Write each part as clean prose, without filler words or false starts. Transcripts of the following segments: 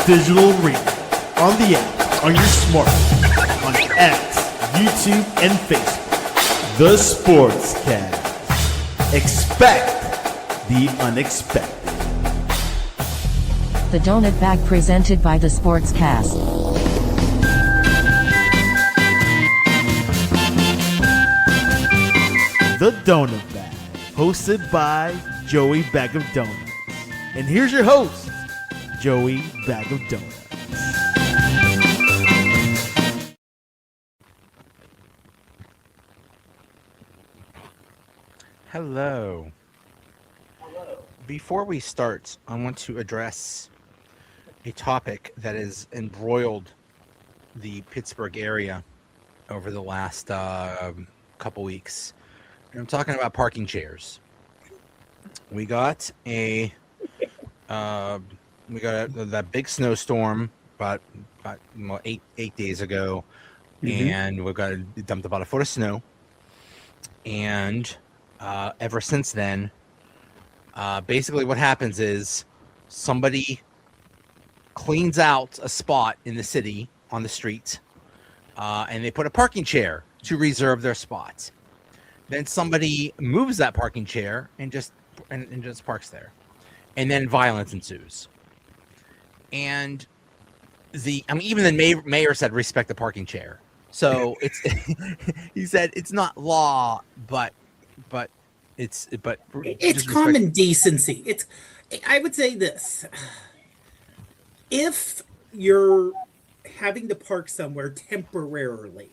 digital arena, on the app, on your smartphone, on X, YouTube, and Facebook. The Sportscast. Expect the unexpected. The Donut Bag presented by The Sportscast. The Donut Bag, hosted by Joey Bag of Donuts. And here's your host, Joey Bag of Donuts. Hello. Before we start, I want to address a topic that has embroiled the Pittsburgh area over the last couple weeks. And I'm talking about parking chairs. We got that big snowstorm about 8 days ago, and we dumped about a foot of snow. And ever since then, basically what happens is somebody cleans out a spot in the city on the street, and they put a parking chair to reserve their spot. Then somebody moves that parking chair and just parks there, and then violence ensues. And even the mayor said respect the parking chair. So he said it's not law, but it's common decency. I would say this: if you're having to park somewhere temporarily,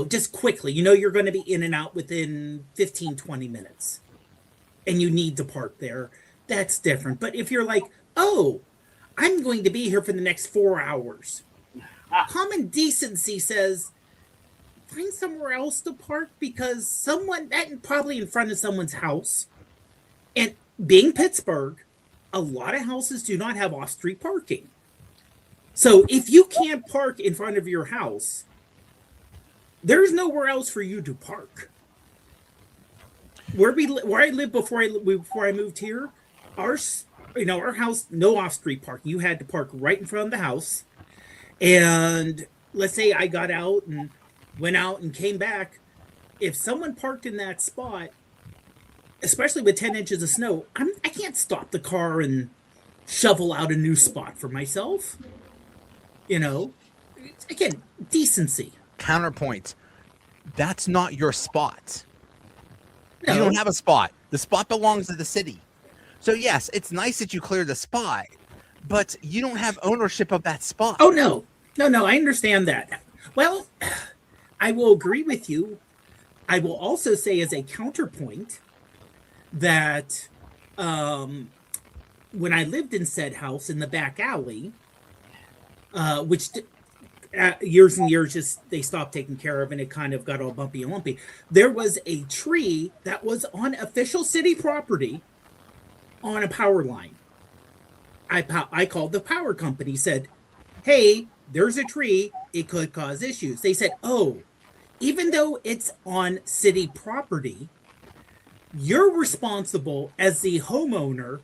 just quickly, you're going to be in and out within 15, 20 minutes and you need to park there, that's different. But if you're like, oh, I'm going to be here for the next 4 hours, common decency says, find somewhere else to park, because probably in front of someone's house. And being Pittsburgh, a lot of houses do not have off-street parking. So if you can't park in front of your house, there's nowhere else for you to park. Where I lived before I moved here, our house, no off-street parking. You had to park right in front of the house. And let's say I got out and went out and came back. If someone parked in that spot, especially with 10 inches of snow, I can't stop the car and shovel out a new spot for myself. Again, decency. Counterpoint. That's not your spot. No. You don't have a spot. The spot belongs to the city. So yes, it's nice that you clear the spot, but you don't have ownership of that spot. Oh, no, I understand that. Well, I will agree with you. I will also say, as a counterpoint, that when I lived in said house in the back alley, which years and years just they stopped taking care of, and it kind of got all bumpy and lumpy, there was a tree that was on official city property on a power line. I called the power company, said, hey, there's a tree, it could cause issues. They said, oh, even though it's on city property, you're responsible as the homeowner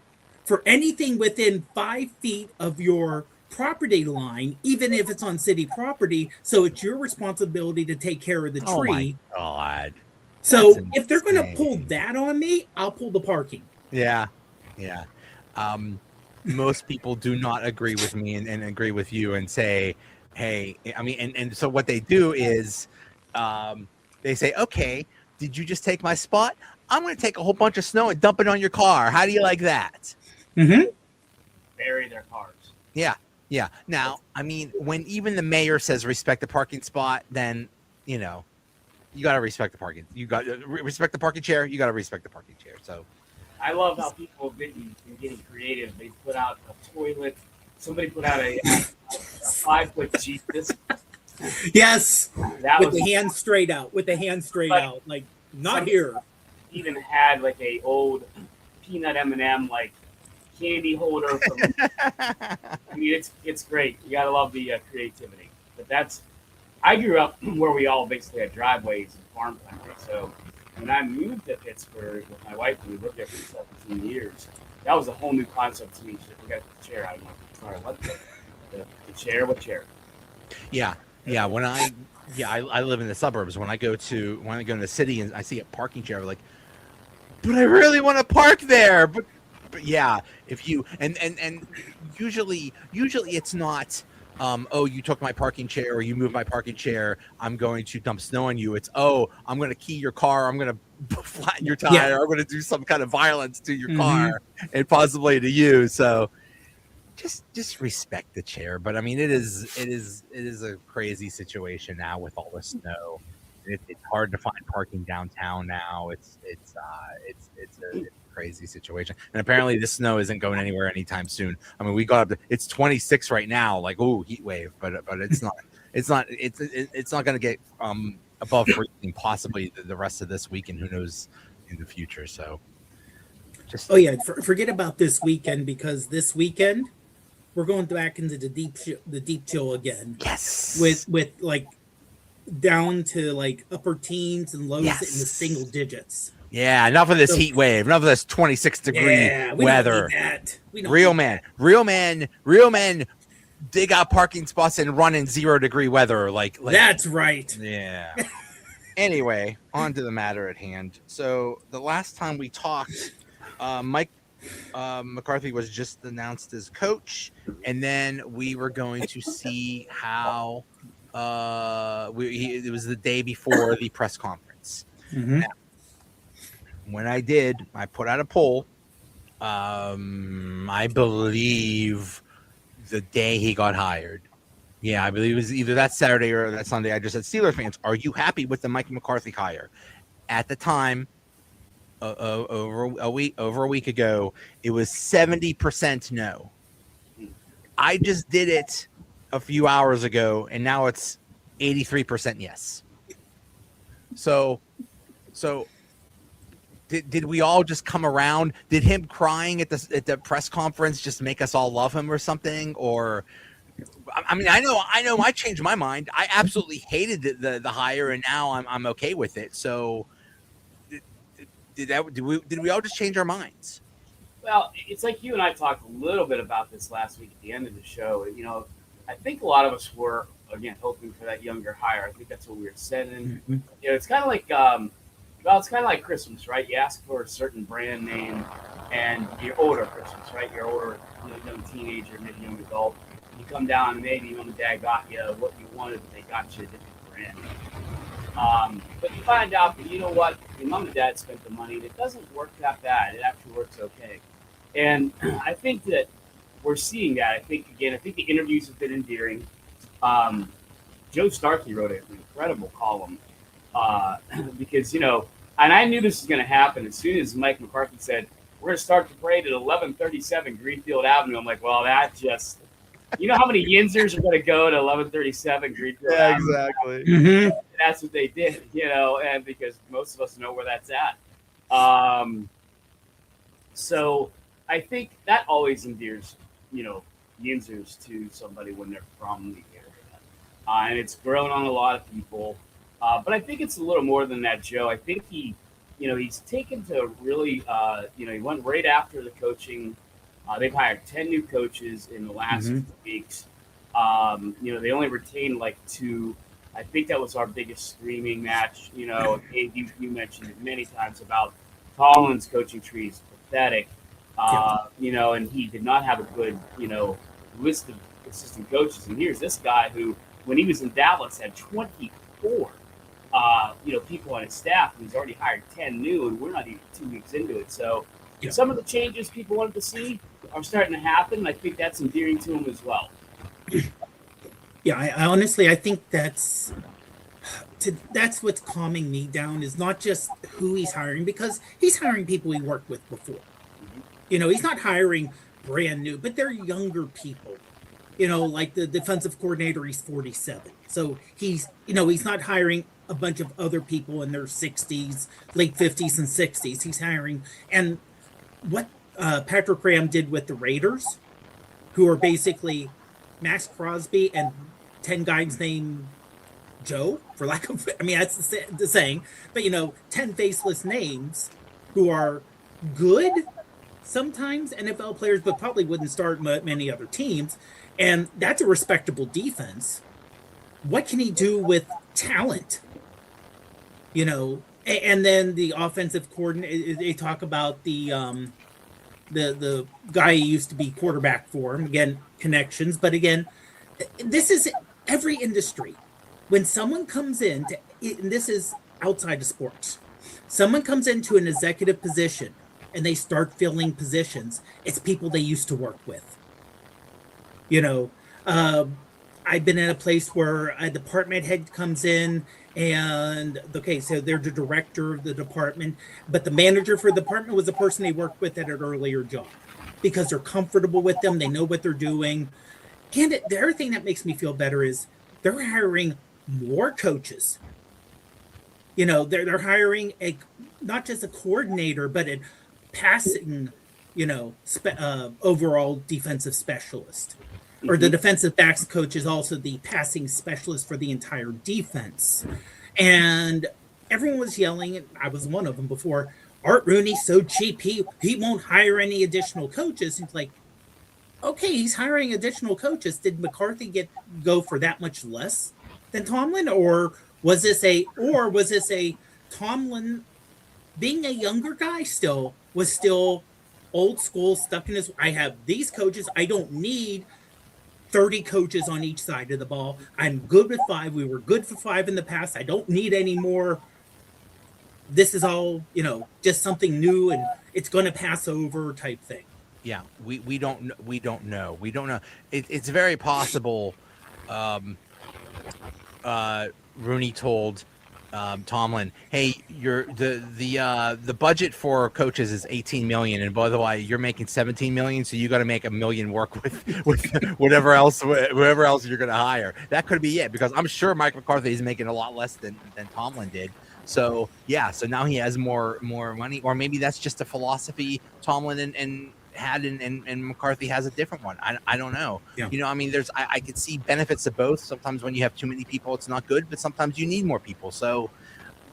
for anything within 5 feet of your property line, even if it's on city property. So it's your responsibility to take care of the tree. Oh my God. So if they're going to pull that on me, I'll pull the parking. Yeah. Most people do not agree with me and agree with you and say, hey, and so what they do is they say, okay, did you just take my spot? I'm going to take a whole bunch of snow and dump it on your car. How do you like that? Mm-hmm. Bury their cars. Yeah. Now, when even the mayor says respect the parking spot, then, you got to respect the parking. You got to respect the parking chair. You got to respect the parking chair. So I love how people have been getting creative. They put out a toilet. Somebody put out a 5-foot Jesus. Yes. With the hand straight out. Like, not here. Even had like a old peanut M&M like candy holder. It's great. You gotta love the creativity. But I grew up where we all basically had driveways and farm country. So when I moved to Pittsburgh with my wife, and we lived there for 17 years, that was a whole new concept to me. We got the chair out. I'm like, all right, what the chair? What chair? Yeah. When I live in the suburbs. When I go in the city and I see a parking chair, I'm like, but I really want to park there. But yeah, if you and usually it's not. Oh, you took my parking chair or you moved my parking chair, I'm going to dump snow on you. It's, oh, I'm going to key your car. I'm going to flatten your tire. Yeah. I'm going to do some kind of violence to your car and possibly to you. So just respect the chair. But I mean, it is a crazy situation now with all the snow. It's hard to find parking downtown now. It's a crazy situation, and apparently the snow isn't going anywhere anytime soon. I mean, we got up to, it's 26 right now, like, oh, heat wave, but it's not going to get above freezing possibly the rest of this week, and who knows in the future. So just forget about this weekend, because this weekend we're going back into the deep chill again. Yes, with like down to like upper teens and lows in the single digits. Yeah, enough of this heat wave, enough of this 26 degree weather. Real men dig out parking spots and run in 0 degree weather. Like that's right. Yeah. Anyway, on to the matter at hand. So the last time we talked, Mike McCarthy was just announced as coach, and then we were going to see how it was the day before the press conference. Now, when I did, I put out a poll. I believe the day he got hired. Yeah, I believe it was either that Saturday or that Sunday. I just said, Steelers fans, are you happy with the Mike McCarthy hire? At the time, over a week ago, it was 70% no. I just did it a few hours ago, and now it's 83% yes. So did we all just come around? Did him crying at the press conference just make us all love him or something? Or, I mean, I know I changed my mind. I absolutely hated the hire, and now I'm okay with it. So did we all just change our minds? Well, it's like you and I talked a little bit about this last week at the end of the show. You know, I think a lot of us were, again, hoping for that younger hire. I think that's what we were saying. You know, it's kind of like, it's kind of like Christmas, right? You ask for a certain brand name, and you're older Christmas, right? You're older, young teenager, maybe young adult. You come down, and maybe mom and dad got you what you wanted, but they got you a different brand. But you find out that, you know what, your mom and dad spent the money, and it doesn't work that bad. It actually works okay. And I think that we're seeing that. I think the interviews have been endearing. Joe Starkey wrote an incredible column because, and I knew this was going to happen as soon as Mike McCarthy said, we're going to start the parade at 1137 Greenfield Avenue. I'm like, well, that just, how many Yinzers are going to go to 1137 Greenfield Avenue? Yeah, exactly. That's what they did, and because most of us know where that's at. So I think that always endears, Yinzers to somebody when they're from the area. And it's grown on a lot of people. But I think it's a little more than that, Joe. I think he's taken to really, he went right after the coaching. They've hired 10 new coaches in the last 2 weeks. They only retained like 2. I think that was our biggest screaming match. Dave, you mentioned it many times about Collins' coaching tree is pathetic. And he did not have a good, list of assistant coaches. And here's this guy who, when he was in Dallas, had 24, people on his staff. And he's already hired 10 new, and we're not even 2 weeks into it. So some of the changes people wanted to see are starting to happen. And I think that's endearing to him as well. Yeah, I honestly, I think that's what's calming me down, is not just who he's hiring, because he's hiring people he worked with before. He's not hiring brand new, but they're younger people. Like the defensive coordinator, he's 47. So he's not hiring a bunch of other people in their 60s, late 50s and 60s. He's hiring, and what Patrick Graham did with the Raiders, who are basically Max Crosby and 10 guys named Joe, for lack of, that's the saying, but 10 faceless names who are good, sometimes NFL players, but probably wouldn't start many other teams. And that's a respectable defense. What can he do with talent? You know, and then the offensive coordinator, they talk about the guy who used to be quarterback for him. Again, connections. But again, this is every industry. When someone comes in, and this is outside of sports, someone comes into an executive position and they start filling positions, it's people they used to work with. You know, I've been in a place where a department head comes in and, okay, so they're the director of the department, but the manager for the department was the person they worked with at an earlier job because they're comfortable with them. They know what they're doing. And the other thing that makes me feel better is they're hiring more coaches. You know, they're hiring not just a coordinator, but a passing, overall defensive specialist. Or the defensive backs coach is also the passing specialist for the entire defense. And everyone was yelling, and I was one of them before, Art Rooney's so cheap, he won't hire any additional coaches. It's like, okay, he's hiring additional coaches. Did McCarthy go for that much less than Tomlin? Or was this a Tomlin being a younger guy was still old school, stuck in his, I have these coaches, I don't need 30 coaches on each side of the ball. I'm good with 5. We were good for 5 in the past. I don't need any more. This is all, just something new and it's going to pass over type thing. Yeah, we don't know. It's very possible. Rooney told Tomlin, "Hey, the budget for coaches is 18 million, and by the way, you're making 17 million, so you got to make $1 million work with whatever else you're going to hire." That could be it, because I'm sure Mike McCarthy is making a lot less than Tomlin did. So yeah, so now he has more money, or maybe that's just a philosophy Tomlin and McCarthy has a different one. I don't know. Yeah. I could see benefits to both. Sometimes when you have too many people, it's not good, but sometimes you need more people. So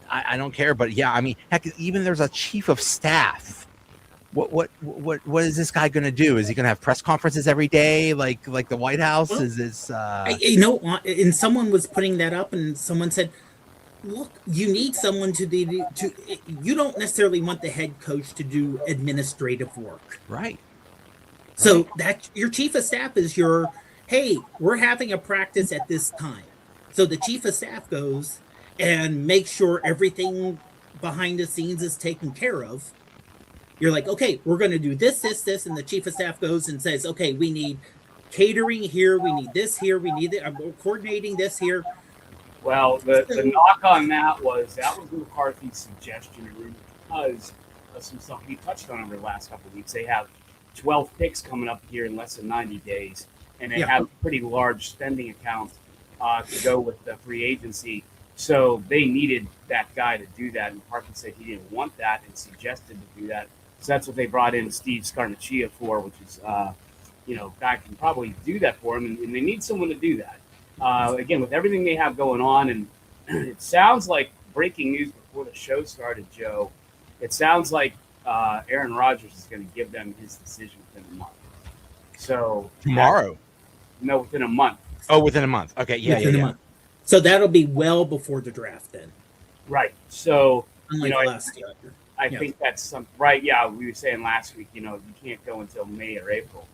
I don't care. But yeah, heck, even there's a chief of staff. What is this guy going to do? Is he going to have press conferences every day, like the White House? Well, is this? And someone was putting that up, and someone said, look, you need someone you don't necessarily want the head coach to do administrative work. Right. So that your chief of staff is hey, we're having a practice at this time. So the chief of staff goes and makes sure everything behind the scenes is taken care of. You're like, okay, we're going to do this, and the chief of staff goes and says, okay, we need catering here, we need this here, we need it. I'm coordinating this here. Well, the knock on that was McCarthy's suggestion, because of some stuff we touched on over the last couple of weeks. They have 12 picks coming up here in less than 90 days, and they have a pretty large spending account to go with the free agency. So they needed that guy to do that. And McCarthy said he didn't want that and suggested to do that. So that's what they brought in Steve Scarnacchia for, which is, guy can probably do that for him, and they need someone to do that. Again, with everything they have going on, and it sounds like breaking news before the show started, Joe. It sounds like Aaron Rodgers is going to give them his decision within a month. So tomorrow? No, within a month. Oh, within a month. Okay, yeah. A month. So that'll be well before the draft then. Right. So unlike last year. I think that's something. Right. Yeah, we were saying last week. You can't go until May or April.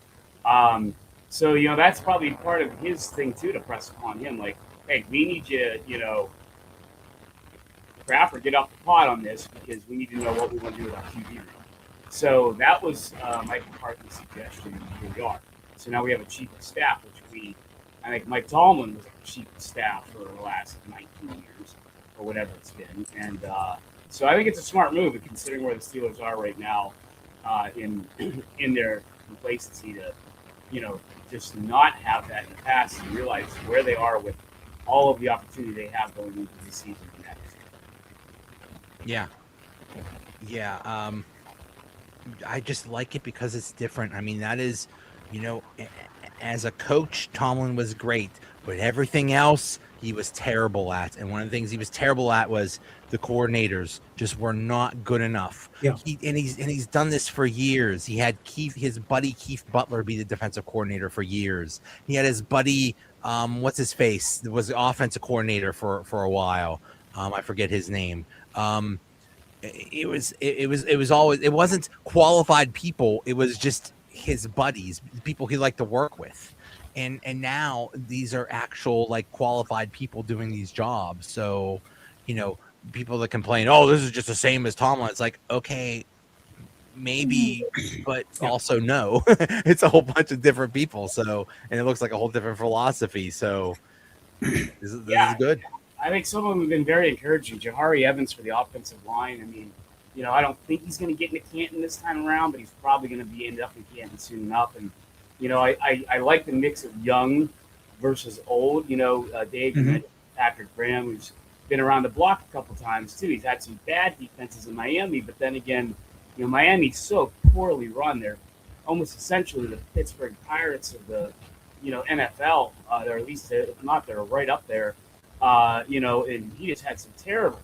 So, that's probably part of his thing, too, to press upon him. Like, hey, we need you, Crawford, get off the pot on this because we need to know what we want to do with our QB room. So that was Mike McCarthy's suggestion, and here we are. So now we have a chief of staff, which I think Mike Tomlin was a chief of staff for the last 19 years or whatever it's been. And so I think it's a smart move, considering where the Steelers are right now in their complacency to, just not have that in the past and realize where they are with all of the opportunity they have going into the season next. I just like it because it's different. That is, as a coach, Tomlin was great, but everything else he was terrible at. And one of the things he was terrible at was the coordinators just were not good enough. Yeah. He's done this for years. He had his buddy Keith Butler be the defensive coordinator for years. He had his buddy, what's his face, was the offensive coordinator for a while. I forget his name. It wasn't qualified people. It was just his buddies, people he liked to work with. And now these are actual like qualified people doing these jobs. So, people that complain, oh, this is just the same as Tomlin. It's like, okay, maybe, but also no. It's a whole bunch of different people. So, and it looks like a whole different philosophy. So this is good. I think some of them have been very encouraging. Jahari Evans for the offensive line. I mean, I don't think he's going to get into Canton this time around, but he's probably going to end up in Canton soon enough. And, I like the mix of young versus old. Dave mentioned Patrick Graham, who's been around the block a couple times too. He's had some bad defenses in Miami, but then again, Miami's so poorly run. They're almost essentially the Pittsburgh Pirates of the, NFL. They're at least, if not, they're right up there. And he just had some terrible,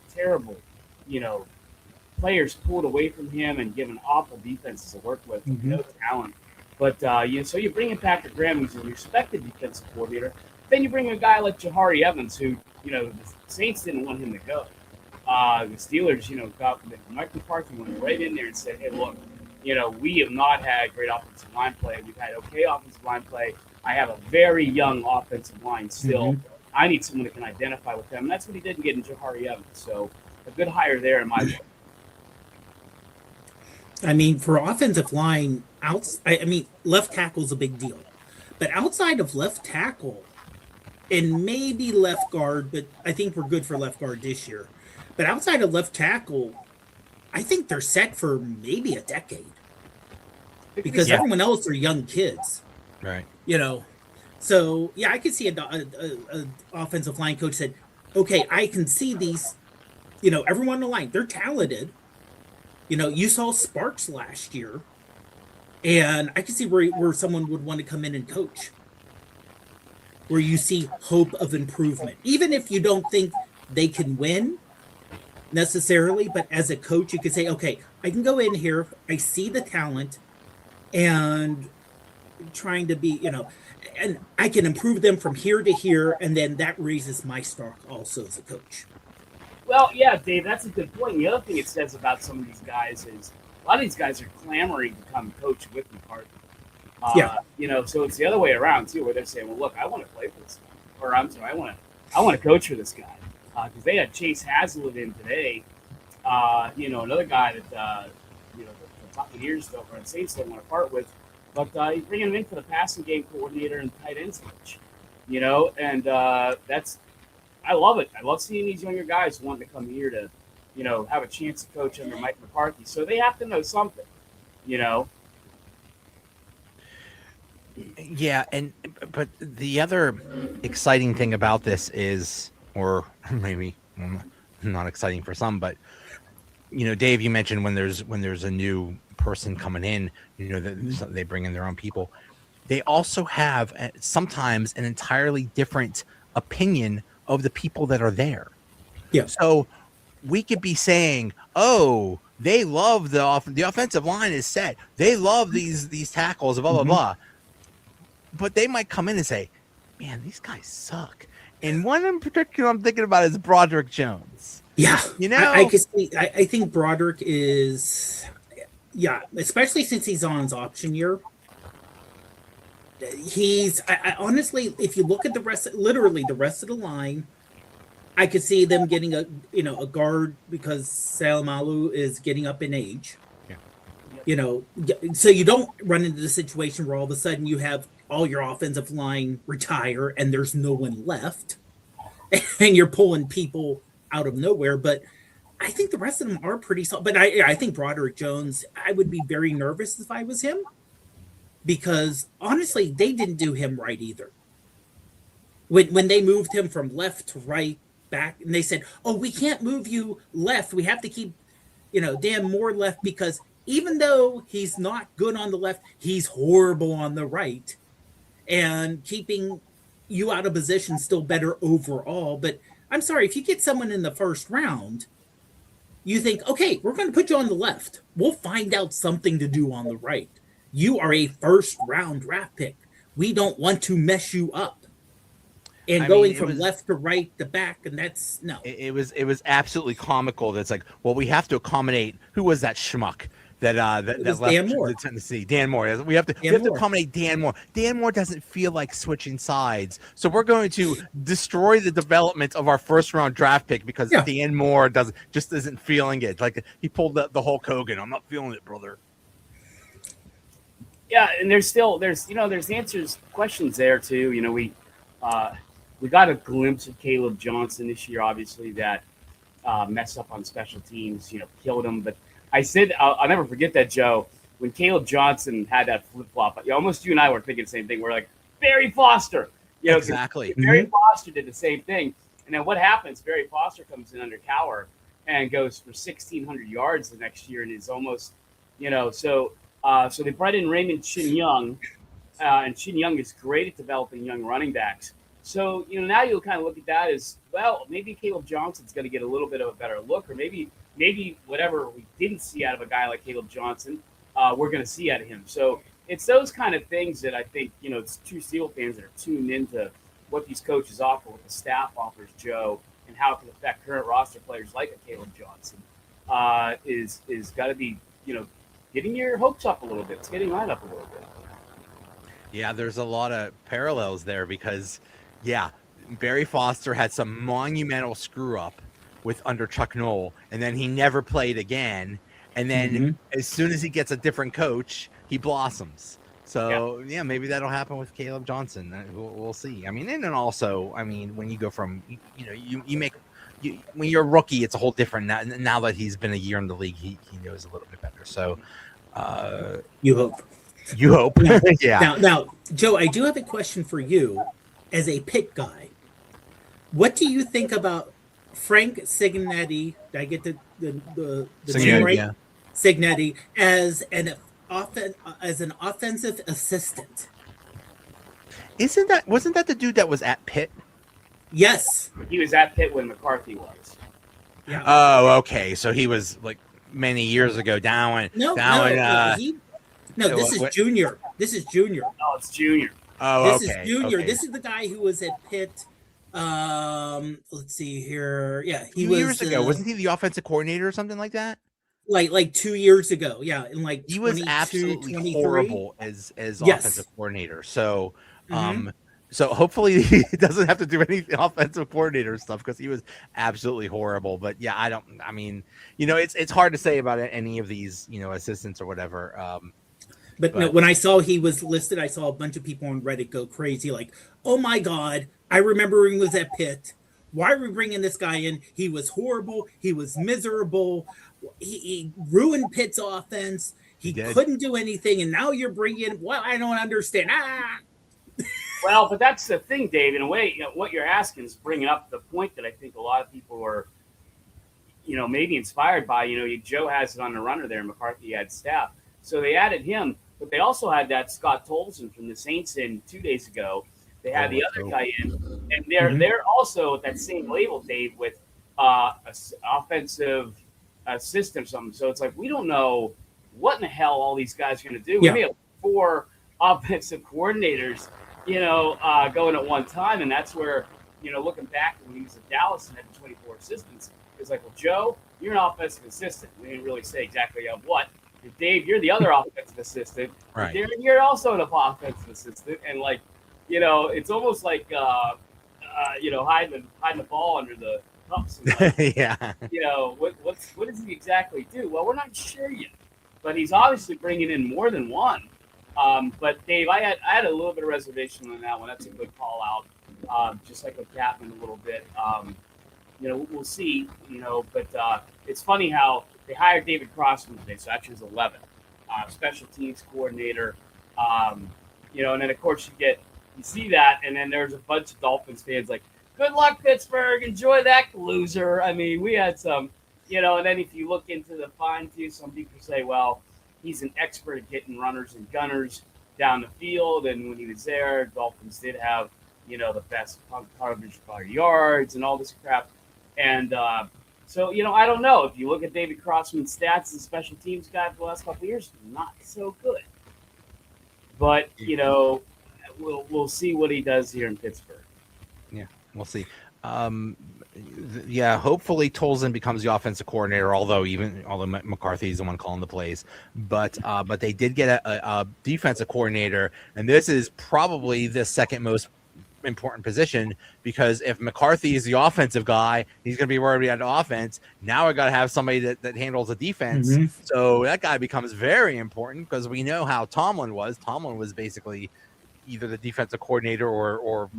players pulled away from him and given awful defenses to work with. No talent. But, so you bring in Patrick Graham, who's a respected defensive coordinator. Then you bring in a guy like Jahari Evans, who, the Saints didn't want him to go. The Steelers, got Mike McCarthy went right in there and said, hey, look, we have not had great offensive line play. We've had okay offensive line play. I have a very young offensive line still. I need someone that can identify with them. And that's what he did in getting Jahari Evans. So a good hire there in my book. I mean, for offensive line, left tackle's a big deal. But outside of left tackle, and maybe left guard, but I think we're good for left guard this year. But outside of left tackle, I think they're set for maybe a decade. Because everyone else are young kids. Right. So, I could see a offensive line coach said, okay, I can see these, everyone on the line, they're talented. You saw Sparks last year, and I can see where someone would want to come in and coach, where you see hope of improvement. Even if you don't think they can win necessarily, but as a coach, you could say, okay, I can go in here, I see the talent, and trying to be, and I can improve them from here to here, and then that raises my stock also as a coach. Well, yeah, Dave, that's a good point. The other thing it says about some of these guys is a lot of these guys are clamoring to come coach with McCarthy. So it's the other way around too, where they're saying, "Well, look, I want to play for this guy," or I'm sorry, I want to coach for this guy, because they had Chase Hazlitt in today. Another guy that the top of years though, for the Saints don't want to part with, but he's bringing him in for the passing game coordinator and tight ends coach. And that's. I love it. I love seeing these younger guys wanting to come here to, have a chance to coach under Mike McCarthy. So they have to know something, Yeah, but the other exciting thing about this is, or maybe not exciting for some, but Dave, you mentioned when there's a new person coming in, that they bring in their own people. They also have sometimes an entirely different opinion of the people that are there. Yeah. So we could be saying, oh, they love the offensive line is set. They love these tackles, blah, blah, blah. But they might come in and say, man, these guys suck. And one in particular I'm thinking about is Broderick Jones. Yeah. I can see, I think Broderick is, especially since he's on his option year. I honestly, if you look at the rest of the line, I could see them getting a guard because Salamalu is getting up in age. Yeah. So you don't run into the situation where all of a sudden you have all your offensive line retire and there's no one left, and you're pulling people out of nowhere. But I think the rest of them are pretty solid. But I think Broderick Jones, I would be very nervous if I was him. Because honestly, they didn't do him right either. When they moved him from left to right back, and they said, "Oh, we can't move you left. We have to keep, Dan Moore left because even though he's not good on the left, he's horrible on the right." and keeping you out of position still better overall. But I'm sorry, if you get someone in the first round, you think, okay, we're going to put you on the left. We'll find out something to do on the right. You are a first round draft pick. We don't want to mess you up. And going from left to right to back, and that's no. It was absolutely comical. That's like, well, we have to accommodate. Who was that schmuck that left Dan Moore. to Tennessee? Dan Moore. We have to accommodate Dan Moore. Dan Moore doesn't feel like switching sides, so we're going to destroy the development of our first round draft pick because Dan Moore isn't feeling it. Like he pulled the Hulk Hogan. I'm not feeling it, brother. Yeah, and there's questions there too. We got a glimpse of Caleb Johnson this year, obviously, that messed up on special teams, killed him. But I said, I'll never forget that, Joe, when Caleb Johnson had that flip-flop. Almost you and I were thinking the same thing. We're like, Barry Foster. Exactly. Barry Foster did the same thing. And then what happens? Barry Foster comes in under Cowher and goes for 1,600 yards the next year and is almost, so they brought in Raymond Chin Young, and Chin Young is great at developing young running backs. So, now you'll kind of look at that as, well, maybe Caleb Johnson's going to get a little bit of a better look, or maybe whatever we didn't see out of a guy like Caleb Johnson, we're going to see out of him. So it's those kind of things that I think, it's true Steel fans that are tuned into what these coaches offer, what the staff offers, Joe, and how it can affect current roster players like a Caleb Johnson, is got to be, getting your hopes up a little bit. It's getting right up a little bit. Yeah, there's a lot of parallels there because – yeah, Barry Foster had some monumental screw up under Chuck Noll, and then he never played again. And then as soon as he gets a different coach, he blossoms. So maybe that'll happen with Caleb Johnson. We'll see. I mean, and then also, when you go from when you're a rookie, it's a whole different. Now that he's been a year in the league, he knows a little bit better. So you hope. You hope. Yeah. Now, Joe, I do have a question for you. As a Pitt guy, what do you think about Frank Cignetti? Did I get the name right? Yeah. Cignetti as an offensive assistant. Wasn't that the dude that was at Pitt? Yes, he was at Pitt when McCarthy was. Yeah. Oh, okay. So he was like many years ago down. This is Junior. This is Junior. Oh, it's Junior. Oh, this is Junior. Okay. This is the guy who was at Pitt. Let's see here. Yeah, he was years ago. Wasn't he the offensive coordinator or something like that? Like 2 years ago. Yeah, in like he was absolutely 23. Horrible as offensive coordinator. So, so hopefully he doesn't have to do any offensive coordinator stuff because he was absolutely horrible. But yeah, I mean, it's hard to say about any of these, assistants or whatever. But no, when I saw he was listed, I saw a bunch of people on Reddit go crazy. Like, oh my God, I remember he was at Pitt. Why are we bringing this guy in? He was horrible. He was miserable. He ruined Pitt's offense. He couldn't do anything. And now you're bringing, well, I don't understand. Well, but that's the thing, Dave. In a way, what you're asking is bringing up the point that I think a lot of people are, maybe inspired by. Joe has it on the runner there. McCarthy had staff. So they added him. But they also had that Scott Tolson from the Saints in 2 days ago. They had the other guy in, and they're also at that same label, Dave, with offensive assistant or something. So it's like we don't know what in the hell all these guys are going to do. Yeah. We may have 4 offensive coordinators, going at one time, and that's where looking back when he was at Dallas and had 24 assistants, it's like, well, Joe, you're an offensive assistant. We didn't really say exactly of what. Dave, you're the other offensive assistant. Right. Darren, you're also an offensive assistant, and it's almost like hiding the ball under the cups. Yeah. What does he exactly do? Well, we're not sure yet, but he's obviously bringing in more than one. But Dave, I had a little bit of reservation on that one. That's a good call out. Just like with Capman a little bit. We'll see. But it's funny how they hired David Crossman today, so actually it was 11. Special teams coordinator. And then of course you see that, and then there's a bunch of Dolphins fans like, good luck, Pittsburgh, enjoy that loser. I mean, we had some, and then if you look into the fine too, some people say, well, he's an expert at getting runners and gunners. down the field. And when he was there, Dolphins did have, the best coverage by yards and all this crap. And so, I don't know. If you look at David Crossman's stats as a special teams guy for the last couple of years, not so good. But, we'll see what he does here in Pittsburgh. Yeah, we'll see. Hopefully Tolson becomes the offensive coordinator, although McCarthy is the one calling the plays. But they did get a defensive coordinator, and this is probably the second most important position, because if McCarthy is the offensive guy, he's going to be worried about offense. Now I got to have somebody that handles the defense. Mm-hmm. So that guy becomes very important, because we know how Tomlin was. Tomlin was basically either the defensive coordinator or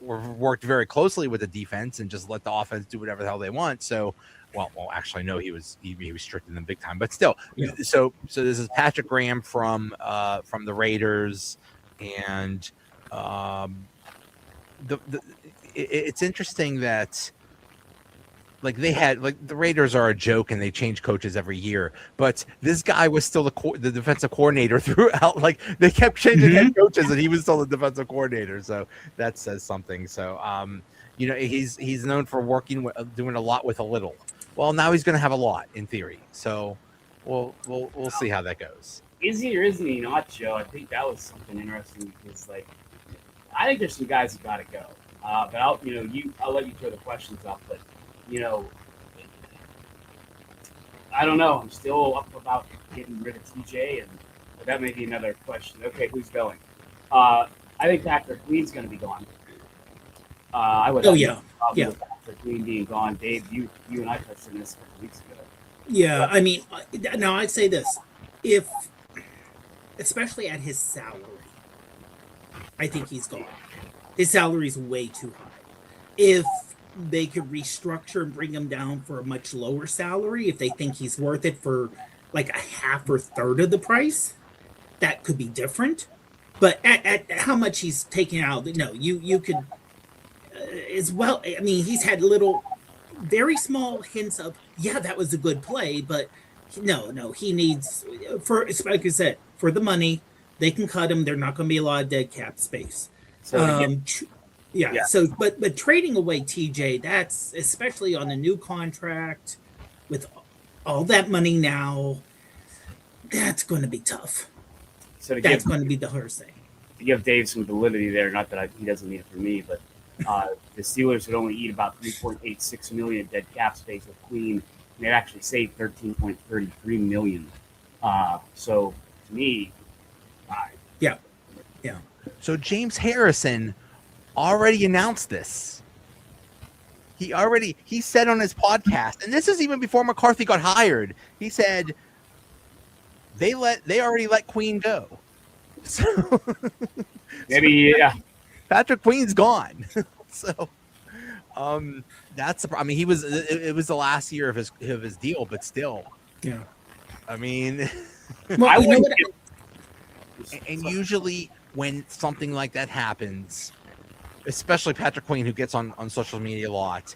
worked very closely with the defense and just let the offense do whatever the hell they want. So, well, actually, no, he was restricting them big time, but still. Yeah. So this is Patrick Graham from the Raiders, and it's interesting that the Raiders are a joke and they change coaches every year, but this guy was still the defensive coordinator throughout. Like, they kept changing head coaches and he was still the defensive coordinator. So that says something. So, he's known for doing a lot with a little. Well, now he's going to have a lot in theory. So we'll see how that goes. Is he or isn't he not, Joe? I think that was something interesting, because I think there's some guys who got to go. But I'll let you throw the questions up. But I don't know. I'm still up about getting rid of TJ, but that may be another question. Okay, who's going? I think Patrick Queen's going to be gone. I would. With Patrick Queen being gone. Dave, you and I touched on this a couple weeks ago. Yeah, I mean, now I'd say this: especially at his salary, I think he's gone. His salary is way too high. If they could restructure and bring him down for a much lower salary, if they think he's worth it for like a half or third of the price, that could be different. But at how much he's taking out, no, you could as well. I mean, he's had very small hints of, that was a good play, but no, he needs, like I said, for the money, they can cut him. There's not going to be a lot of dead cap space. So So, but trading away TJ, that's especially on a new contract with all that money now, that's going to be tough. So that's going to be the hardest thing. To give Dave some validity there, not that he doesn't need it for me, but the Steelers would only eat about $3.86 million dead cap space with Queen. And they'd actually save $13.33 million. So to me, yeah. So James Harrison already announced this. He said on his podcast, and this is even before McCarthy got hired. He said they already let Queen go. So maybe Patrick Queen's gone. So that's I mean, it was the last year of his deal, but still. Yeah. I mean, well, and usually when something like that happens, especially Patrick Queen, who gets on social media a lot,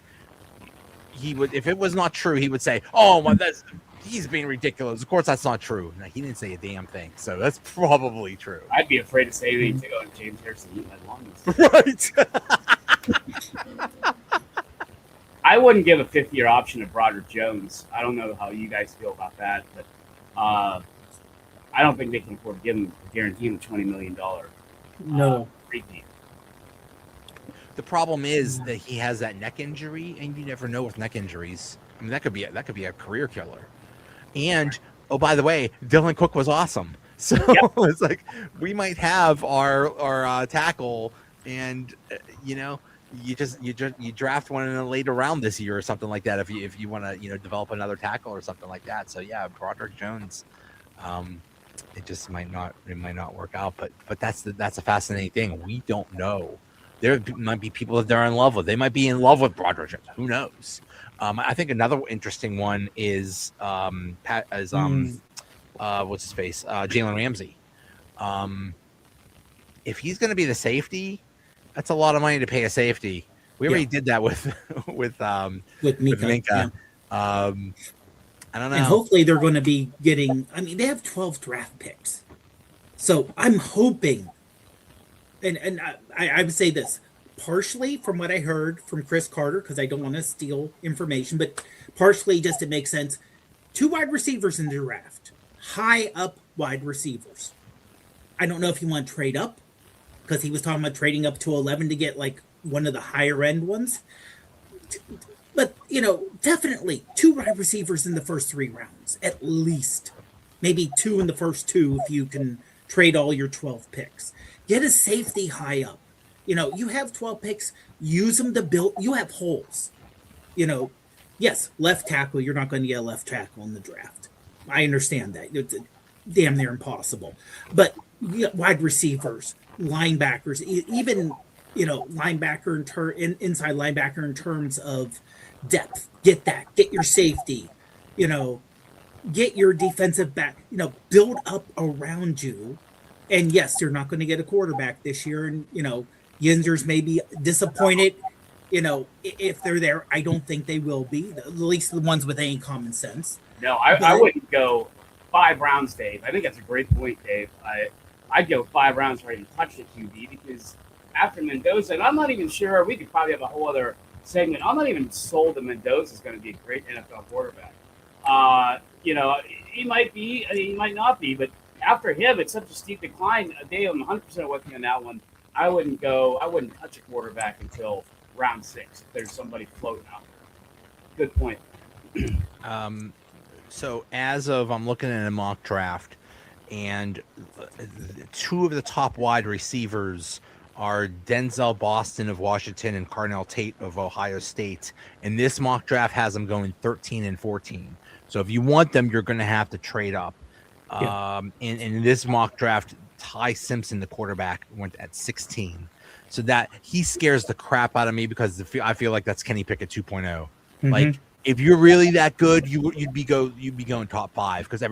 he would, if it was not true, he would say, "Oh, well, he's being ridiculous." Of course, that's not true. No, he didn't say a damn thing, so that's probably true. I'd be afraid to say anything to go to James Harrison eating my lungs. Right. I wouldn't give a fifth-year option to Broderick Jones. I don't know how you guys feel about that, but I don't think they can afford to give him, guarantee him $20 million. No. Repeat. The problem is that he has that neck injury, and you never know with neck injuries. I mean, that could be a career killer. And by the way, Dylan Cook was awesome. So it's like we might have our tackle, and you draft one in a later round this year or something like that if you want to develop another tackle or something like that. So Broderick Jones, it just might not work out. But that's a fascinating thing. We don't know. There might be people that they're in love with. They might be in love with Broderick Jones. Who knows? I think another interesting one is what's his face? Jalen Ramsey. If he's going to be the safety, that's a lot of money to pay a safety. We already did that with Minka. Yeah. I don't know. And hopefully they're going to be getting. I mean, they have 12 draft picks. So I'm hoping, and I would say this partially from what I heard from Chris Carter, because I don't want to steal information, but partially just to make sense. Two wide receivers in the draft, high up wide receivers. I don't know if you want to trade up because he was talking about trading up to 11 to get like one of the higher end ones. But, definitely two wide receivers in the first 3 rounds, at least. Maybe two in the first 2 if you can trade all your 12 picks. Get a safety high up. You have 12 picks, use them to build. You have holes. Yes, left tackle, you're not going to get a left tackle in the draft. I understand that. It's damn near impossible. But wide receivers, linebackers, even linebacker inside linebacker in terms of depth. Get that. Get your safety. Get your defensive back. Build up around you. And yes, you're not going to get a quarterback this year. And Yinzers may be disappointed. If they're there, I don't think they will be. At least the ones with any common sense. No, I wouldn't go 5 rounds, Dave. I think that's a great point, Dave. I'd go 5 rounds before I even touch the QB because after Mendoza, and I'm not even sure, we could probably have a whole other segment. I'm not even sold that Mendoza is going to be a great NFL quarterback. He might be, he might not be, but after him, it's such a steep decline. Dave, I'm 100% with you on that one. I wouldn't touch a quarterback until round 6 if there's somebody floating out there. Good point. So as of, I'm looking at a mock draft, and 2 of the top wide receivers are Denzel Boston of Washington and Carnell Tate of Ohio State. And this mock draft has them going 13 and 14. So if you want them, you're going to have to trade up. Yeah. In this mock draft, Ty Simpson, the quarterback, went at 16. So that he scares the crap out of me because I feel like that's Kenny Pickett 2.0. Mm-hmm. Like if you're really that good, you'd be going top 5 because a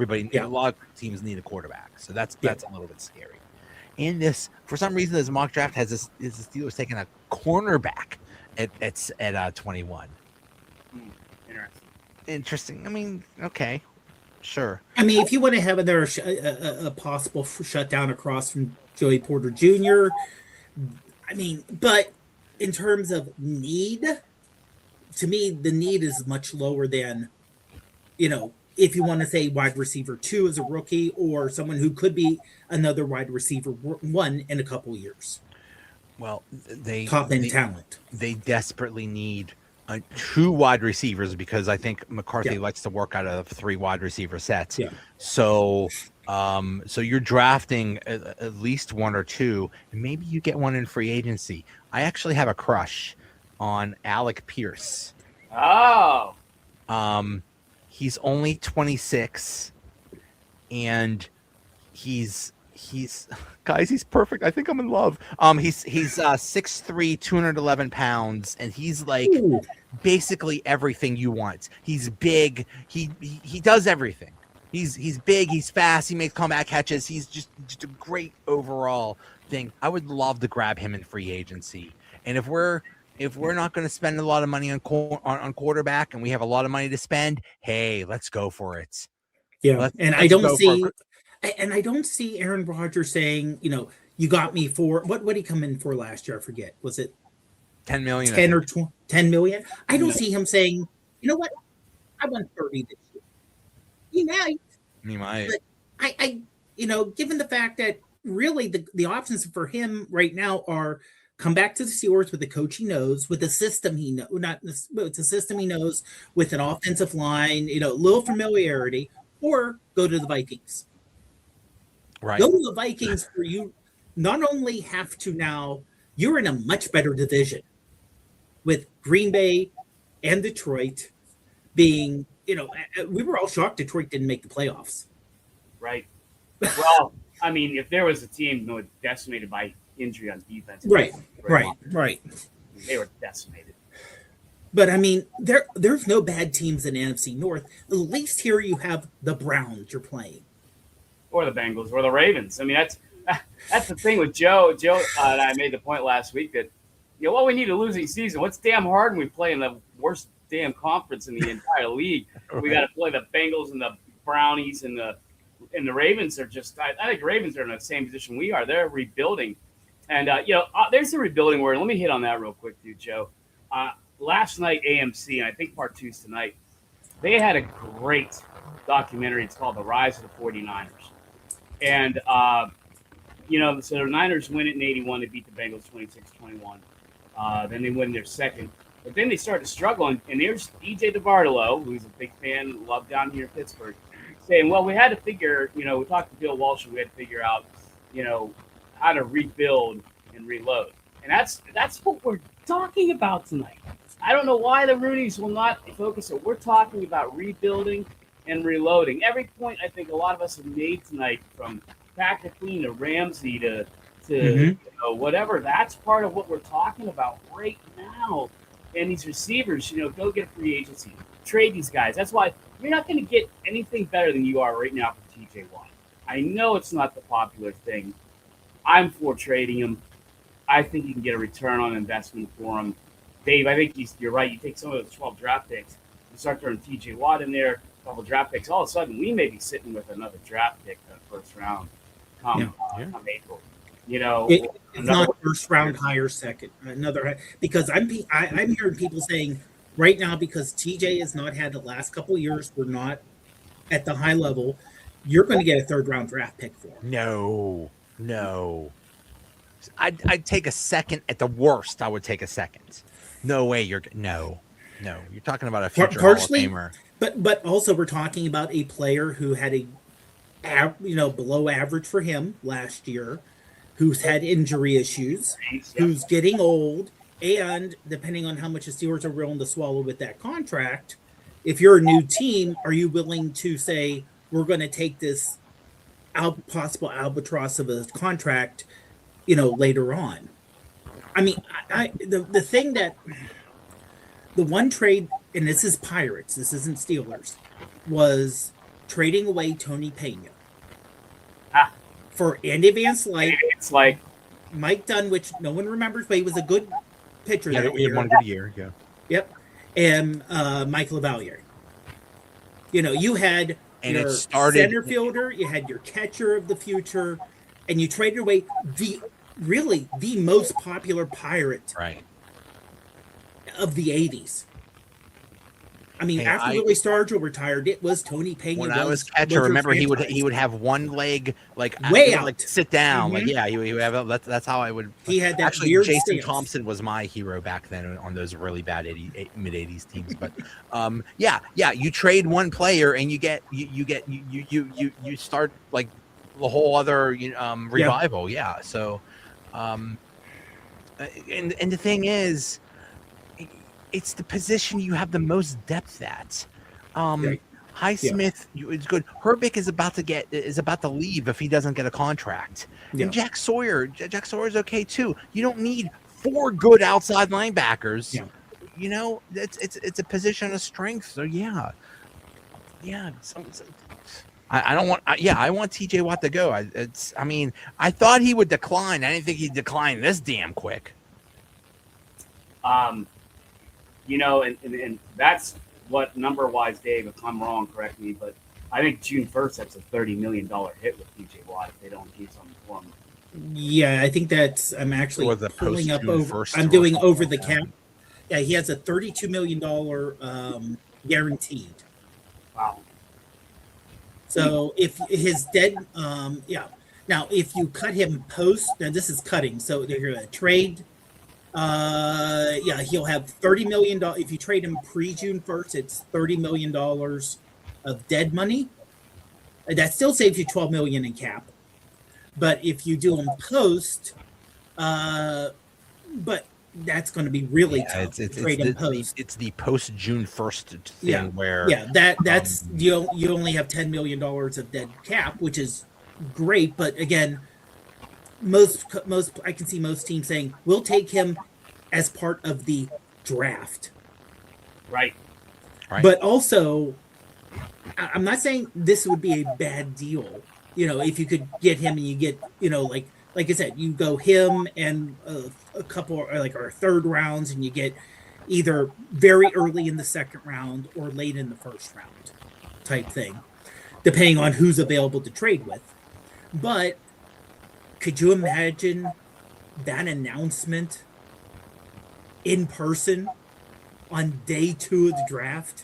lot of teams need a quarterback. So that's a little bit scary. In this, for some reason, this mock draft has the Steelers taking a cornerback at 21. Interesting. I mean, okay, sure. I mean, if you want to have a possible shutdown across from Joey Porter Jr., I mean, but in terms of need, to me, the need is much lower than, if you want to say wide receiver 2 as a rookie or someone who could be another wide receiver 1 in a couple years. Well, top end talent. They desperately need 2 wide receivers because I think McCarthy likes to work out of 3 wide receiver sets. Yeah. So you're drafting at least 1 or 2, and maybe you get one in free agency. I actually have a crush on Alec Pierce. Oh. He's only 26, and he's guys, he's perfect. I think I'm in love. He's 6'3", 211 pounds, and he's like basically everything you want. He's big. He does everything. He's big. He's fast. He makes comeback catches. He's just a great overall thing. I would love to grab him in free agency. And if we're not going to spend a lot of money on quarterback, and we have a lot of money to spend, hey, let's go for it. Yeah, I don't see Aaron Rodgers saying, you got me for what did he come in for last year? I forget. Was it 10 million? 10 or 10 million? I don't see him saying, you know what? I want 30 this year. He might. But I given the fact that really the options for him right now are come back to the Steelers with the coach he knows, with the system he knows, it's a system he knows, with an offensive line, little familiarity, or go to the Vikings. Right. Go to the Vikings where you not only have to now, you're in a much better division with Green Bay and Detroit being, we were all shocked Detroit didn't make the playoffs. Right. Well, I mean, if there was a team decimated by injury on defense. Right. They were decimated. But I mean, there's no bad teams in NFC North. At least here you have the Browns you're playing. Or the Bengals, or the Ravens. I mean, that's the thing with Joe. Joe and I made the point last week that, we need a losing season. What's damn hard when we play in the worst damn conference in the entire league? We got to play the Bengals and the Brownies and the and the Ravens are just. I think the Ravens are in the same position we are. They're rebuilding, and there's a rebuilding word. Let me hit on that real quick, too, Joe. Last night, AMC, and I think part 2's tonight. They had a great documentary. It's called The Rise of the 49ers. And, so the Niners win it in 81. They beat the Bengals 26-21. Then they win their second. But then they started struggling. And there's E.J. DeBartolo, who's a big fan, loved down here in Pittsburgh, saying, well, we had to figure, we talked to Bill Walsh, and we had to figure out, how to rebuild and reload. And that's what we're talking about tonight. I don't know why the Roonies will not focus on. We're talking about rebuilding and reloading. Every point I think a lot of us have made tonight, from Patrick Queen to Ramsey to whatever, that's part of what we're talking about right now. And these receivers, go get a free agency, trade these guys. That's why you're not going to get anything better than you are right now for TJ Watt. I know it's not the popular thing. I'm for trading him. I think you can get a return on investment for him. Dave, I think you're right. You take some of those 12 draft picks, you start throwing TJ Watt in there, a couple draft picks. All of a sudden, we may be sitting with another draft pick in the first round come April. It's not first round, higher second, because I'm hearing people saying right now, because TJ has not had the last couple of years, we're not at the high level. You're going to get a third round draft pick for him. No. I'd take a second at the worst. I would take a second. No way. You're talking about a future Hall of Famer. But also we're talking about a player who had below average for him last year, who's had injury issues, who's getting old, and depending on how much the Steelers are willing to swallow with that contract, if you're a new team, are you willing to say we're going to take this possible albatross of a contract, later on? I mean, the thing that the one trade, and this is Pirates, this isn't Steelers, was trading away Tony Pena for Andy Van Slyke, Mike Dunn, which no one remembers, but he was a good pitcher. Yeah, we had one good year. Yeah. Yep, and Mike LaValliere. You had your center fielder, you had your catcher of the future, and you traded away the most popular Pirate of the 80s. I mean, after Willie Stargell retired, it was Tony Pena. When I was catcher, remember he would have one leg way out, sit down, he would have. That's how I would. He had that actually. Weird Jason stance. Thompson was my hero back then on those really bad mid 80s teams. But you trade one player and you start like the whole other revival. Yeah. So, and the thing is, it's the position you have the most depth at. Highsmith is good. Herbeck is about to leave if he doesn't get a contract. And Jack Sawyer's okay too. You don't need 4 good outside linebackers. It's a position of strength. So I don't want. I want TJ Watt to go. I thought he would decline. I didn't think he'd decline this damn quick. And that's what number-wise, Dave, if I'm wrong, correct me, but I think June 1st, that's a $30 million hit with TJ Watt if they don't do something for him. Yeah, I think I'm actually pulling up over. I'm doing over the cap. Yeah, he has a $32 million guaranteed. Wow. So if his dead, Now, if you cut him post, now this is cutting. So they're going to trade. He'll have $30 million. If you trade him pre-June 1st, it's $30 million of dead money. That still saves you $12 million in cap. But if you do him post, but that's going to be really tough. It's the post June 1st thing where that's you only have $10 million of dead cap, which is great. But again, most I can see most teams saying we'll take him as part of the draft. Right. But also, I'm not saying this would be a bad deal. If you could get him and you get, like I said, you go him and a couple or third rounds, and you get either very early in the second round or late in the first round type thing. depending on who's available to trade with. But could you imagine that announcement in person on day 2 of the draft?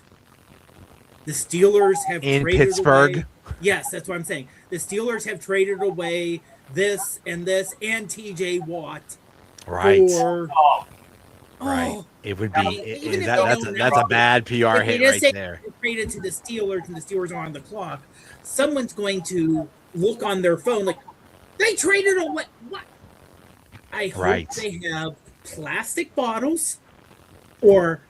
The Steelers have in traded Pittsburgh. away. Yes, that's what I'm saying. The Steelers have traded away this and TJ Watt. Right. Oh, It would be even if that's they a don't bad PR if they hit just right say there. they traded to the Steelers and the Steelers are on the clock, someone's going to look on their phone like, they traded away. What? I hope they have plastic bottles or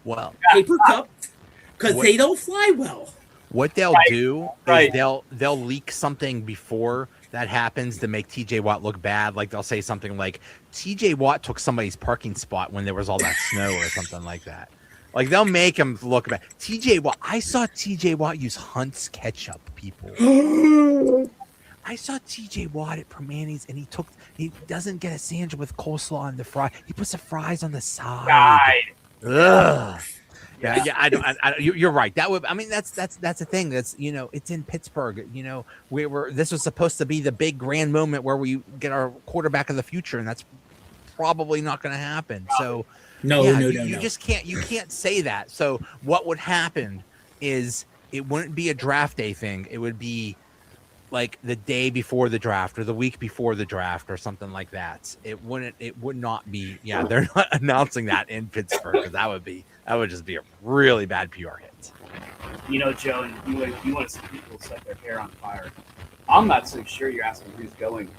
paper cups because they don't fly well. What they'll do is they'll leak something before that happens to make TJ Watt look bad. Like they'll say something like TJ Watt took somebody's parking spot when there was all that snow or something like that. Like they'll make him look bad. TJ Watt, I saw TJ Watt use Hunt's ketchup, people. I saw TJ Watt at Permani's and he doesn't get a sandwich with coleslaw on the fry. He puts the fries on the side. Ugh. Yeah, I don't. You're right. That would. I mean, that's a thing. That's it's in Pittsburgh. This was supposed to be the big grand moment where we get our quarterback of the future, and that's probably not going to happen. So no. You just can't. You can't say that. So what would happen is it wouldn't be a draft day thing. It would be like the day before the draft or the week before the draft or something like that. It would not be. Yeah, they're not announcing that in Pittsburgh because that would just be a really bad PR hit. Joe, and you want to see people set their hair on fire. I'm not so sure you're asking who's going.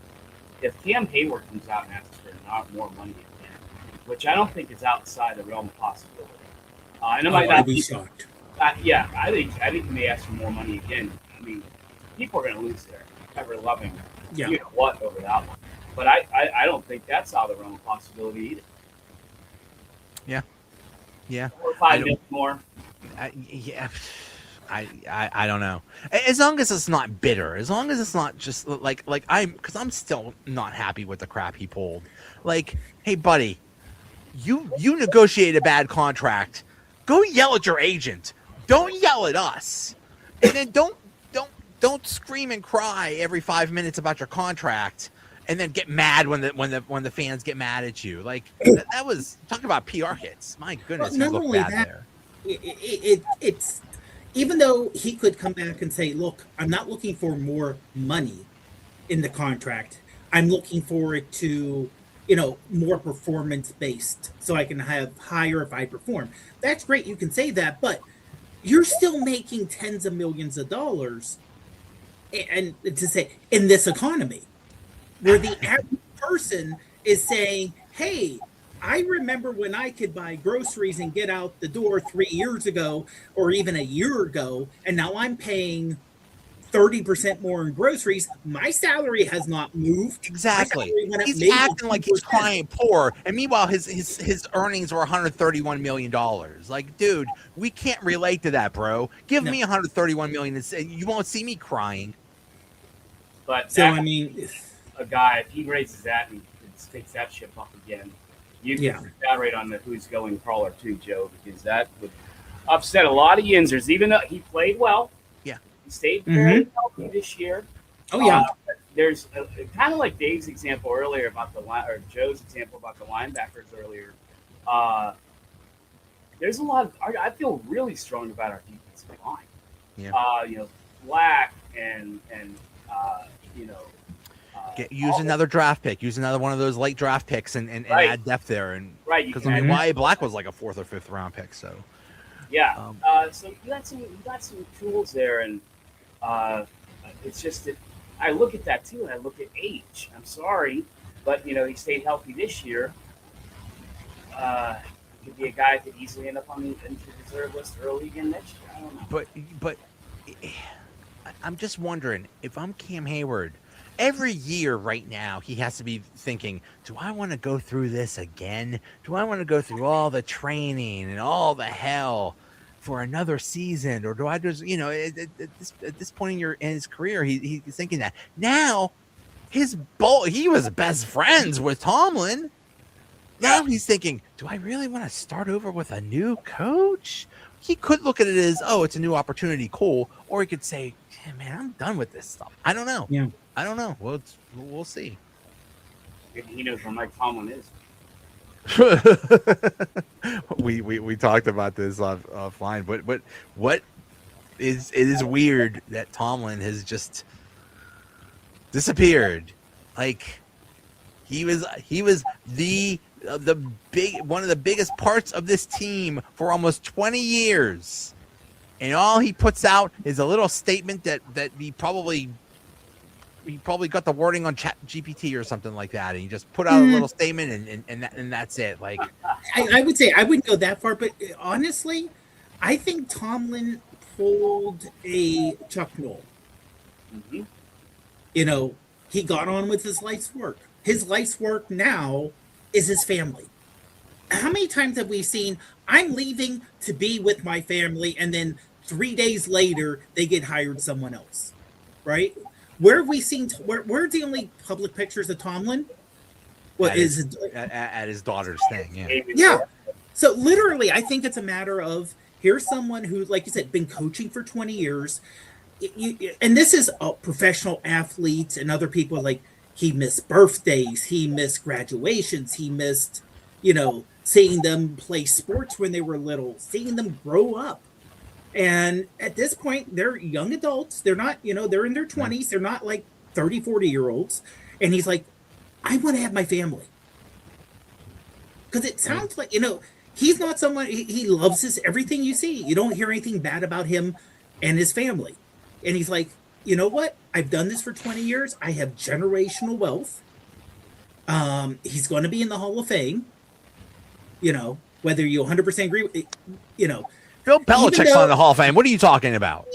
If Cam Hayward comes out and asks for not more money again, which I don't think is outside the realm of possibility. And it might not be shocked. I think he may ask for more money again. I mean, people are going to lose their ever-loving what over that one. But I don't think that's out of the realm of possibility either. Yeah. 4 or 5 minutes more. I don't know. As long as it's not bitter, as long as it's not just like I'm still not happy with the crap he pulled. Like, hey buddy, you negotiated a bad contract. Go yell at your agent. Don't yell at us. And then don't scream and cry every 5 minutes about your contract. And then get mad when the fans get mad at you. Like that was talking about PR hits. My goodness, not only that, it's even though he could come back and say, "Look, I'm not looking for more money in the contract. I'm looking for it to, more performance based, so I can have higher if I perform." That's great. You can say that, but you're still making tens of millions of dollars, and to say in this economy, where the average person is saying, hey, I remember when I could buy groceries and get out the door 3 years ago or even a year ago, and now I'm paying 30% more in groceries. My salary has not moved. Exactly. He's acting like he's crying poor, and meanwhile his earnings were $131 million. Like, dude, we can't relate to that, bro. Give me $131 million and say you won't see me crying. But so I mean, a guy, if he raises that and takes that ship up again, you can elaborate on the who's going crawler too, Joe, because that would upset a lot of Yinzers, even though he played well. Yeah. He stayed very healthy this year. Oh, yeah. There's kind of like Dave's example earlier about or Joe's example about the linebackers earlier. There's a lot of, I feel really strong about our defensive line. Yeah. Black and use another draft pick. Use another one of those late draft picks and add depth there. And because Wyatt Black was like a 4th or 5th round pick. So so you got some tools there, and it's just that I look at that too, and I look at age. I'm sorry, but he stayed healthy this year. Could be a guy that could easily end up on the reserve list early again next year. I don't know. But I'm just wondering if I'm Cam Hayward. Every year right now, he has to be thinking, do I want to go through this again? Do I want to go through all the training and all the hell for another season? Or do I just, at this point in his career, he's thinking that. Now, he was best friends with Tomlin. Now he's thinking, do I really want to start over with a new coach? He could look at it as, oh, it's a new opportunity, cool. Or he could say, yeah, man, I'm done with this stuff. I don't know. Yeah. I don't know. We'll see. Maybe he knows where Mike Tomlin is. we talked about this offline, but what is it is weird that Tomlin has just disappeared. Like he was the big one of the biggest parts of this team for almost 20 years, and all he puts out is a little statement that he probably got the wording on Chat GPT or something like that, and he just put out a little statement and that's it. Like I would say I wouldn't go that far, but honestly, I think Tomlin pulled a Chuck Noll. Mm-hmm. You know, he got on with his life's work. His life's work now is his family. How many times have we seen, I'm leaving to be with my family, and then 3 days later, they get hired someone else, right? Where have we seen, where's the only public pictures of Tomlin? What is at his daughter's thing, yeah. Yeah. So literally, I think it's a matter of, here's someone who, like you said, been coaching for 20 years. And this is professional athletes and other people, like he missed birthdays, he missed graduations, he missed, seeing them play sports when they were little, seeing them grow up. And at this point, they're young adults. They're not, they're in their 20s. They're not like 30, 40-year-olds. And he's like, I want to have my family. Because it sounds like, he's not someone, he loves everything you see. You don't hear anything bad about him and his family. And he's like, you know what? I've done this for 20 years. I have generational wealth. He's going to be in the Hall of Fame. Whether you 100% agree with it, Bill Belichick's on the Hall of Fame. What are you talking about?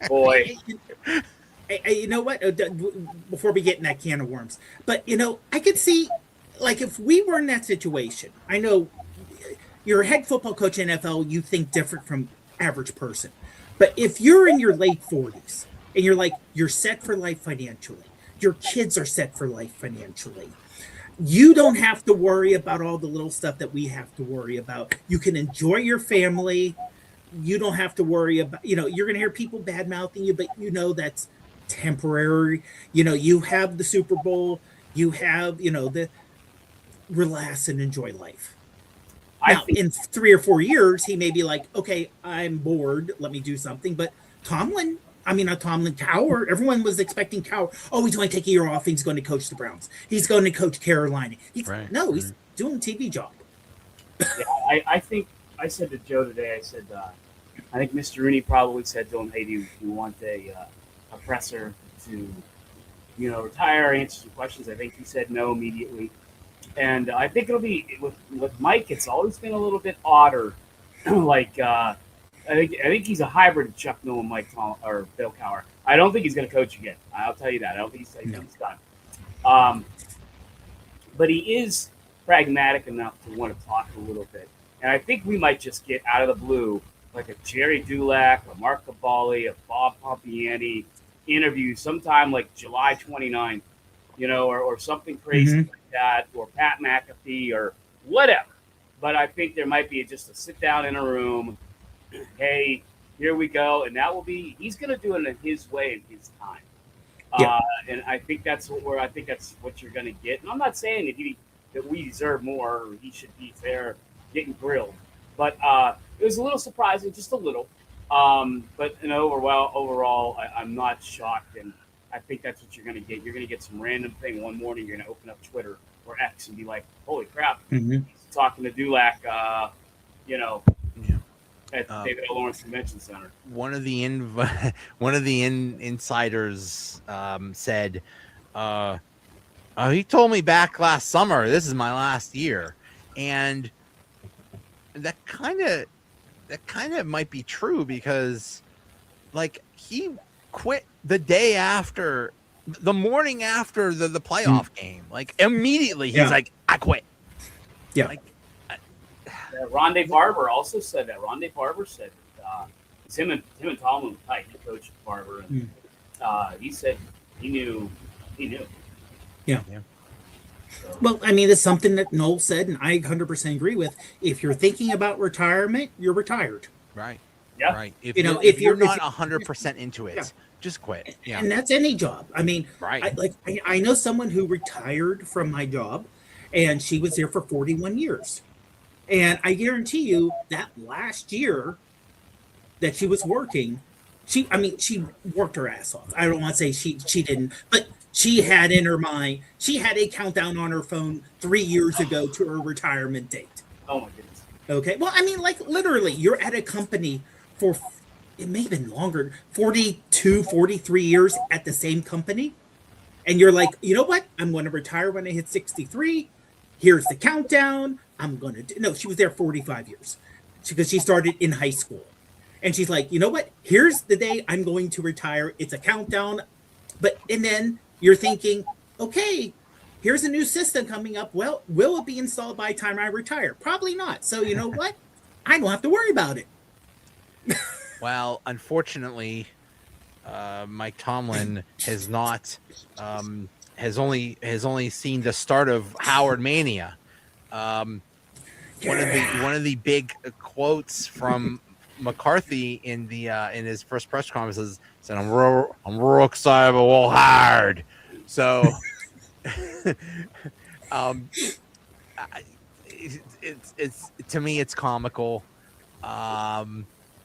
Boy. You know what? Before we get in that can of worms. But, I could see, like, if we were in that situation, I know you're a head football coach in NFL, you think different from average person. But if you're in your late 40s and you're set for life financially, your kids are set for life financially, you don't have to worry about all the little stuff that we have to worry about. You can enjoy your family. You don't have to worry about, you're going to hear people bad mouthing you, but that's temporary. You have the Super Bowl, you have, the relax and enjoy life. Now, in 3 or 4 years, he may be like, okay, I'm bored. Let me do something. But Tomlin, Cowher, everyone was expecting Cowher. Oh, he's going to take a year off. He's going to coach the Browns. He's going to coach Carolina. He's doing a TV job. Yeah, I think I said to Joe today, I think Mr. Rooney probably said to him, hey, do you want a presser to, retire, answer some questions? I think he said no immediately. And I think it'll be with Mike. It's always been a little bit odder. I think he's a hybrid of Chuck Noll and Mike Tomlin or Bill Cowher. I don't think he's going to coach again. I'll tell you that. I don't think he's done. But he is pragmatic enough to want to talk a little bit. And I think we might just get out of the blue like a Jerry Dulac, a Mark Cabali, a Bob Pompiani interview sometime like July 29th, or something crazy like that, or Pat McAfee or whatever. But I think there might be just a sit down in a room. Hey, here we go. And he's going to do it in his way in his time. Yeah. And I think that's what you're going to get. And I'm not saying that we deserve more or he should be there getting grilled. But it was a little surprising, just a little. But overall, I'm not shocked. And I think that's what you're going to get. You're going to get some random thing one morning. You're going to open up Twitter or X and be like, holy crap, he's talking to Dulac, at the David L. Lawrence Convention Center. One of the insiders said, he told me back last summer, this is my last year. And that kind of might be true because like he quit the day after, the morning after the playoff game. Like immediately he's like, I quit. Yeah. Like, Rondé Barber also said that. Rondé Barber said that him and Tomlin were tight. He coached Barber, and he said he knew. Yeah. So. Well, it's something that Noel said, and I 100% agree with. If you're thinking about retirement, you're retired. Right. Yeah. Right. If You know, if you're if not you- 100% into it, Yeah. just quit. Yeah. And that's any job. I mean, Right. I know someone who retired from my job, and she was there for 41 years. And I guarantee you that last year that she was working, she worked her ass off. I don't want to say she didn't, but she had in her mind, she had a countdown on her phone 3 years ago to her retirement date. Oh my goodness. Okay. Well, I mean, like literally, you're at a company for, it may have been longer, 42, 43 years at the same company. And you're like, you know what? I'm going to retire when I hit 63. Here's the countdown. I'm going to do, no, she was there 45 years because she started in high school. And she's like, you know what? Here's the day I'm going to retire. It's a countdown. And then you're thinking, okay, here's a new system coming up. Well, will it be installed by the time I retire? Probably not. So you know what? I don't have to worry about it. Well, unfortunately, Mike Tomlin has not has only seen the start of Howard Mania. One of the big quotes from McCarthy in his first press conference said, "I'm real excited about Will Howard." So, it's to me it's comical.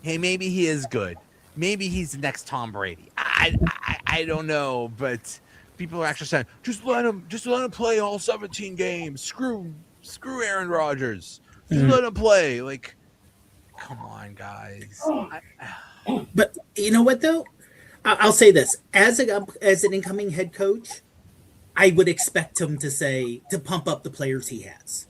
Hey, maybe he is good. Maybe he's the next Tom Brady. I don't know, but people are actually saying just let him play all 17 games. Screw Aaron Rodgers. Just let him play. Like, come on, guys. But you know what though? I'll say this: as an incoming head coach, I would expect him to pump up the players he has.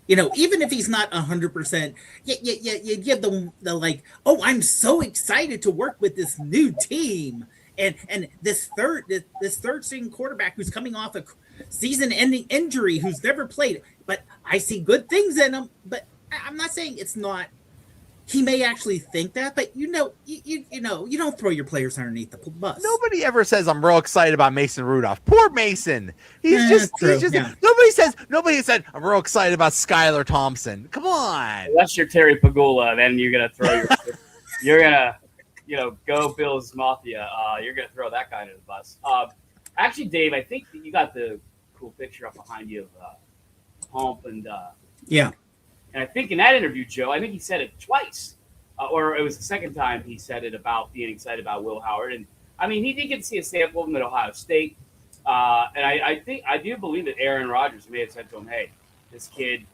You know, even if he's not 100%, you give them the like, oh, I'm so excited to work with this new team and this third string quarterback who's coming off a season-ending injury who's never played. But I see good things in him. But I'm not saying it's not. He may actually think that, but you don't throw your players underneath the bus. Nobody ever says I'm real excited about Mason Rudolph. Poor Mason. He's just yeah. Nobody said I'm real excited about Skylar Thompson. Come on. Unless you're Terry Pagula, then you're gonna throw you're gonna go Bills Mafia. You're gonna throw that guy under the bus. Actually, Dave, I think that you got the cool picture up behind you of Hump and Yeah. And I think in that interview, Joe, I think he said it twice, or it was the second time he said it about being excited about Will Howard. And I mean, he did get to see a sample of him at Ohio State. And I do believe that Aaron Rodgers may have said to him, "Hey, this kid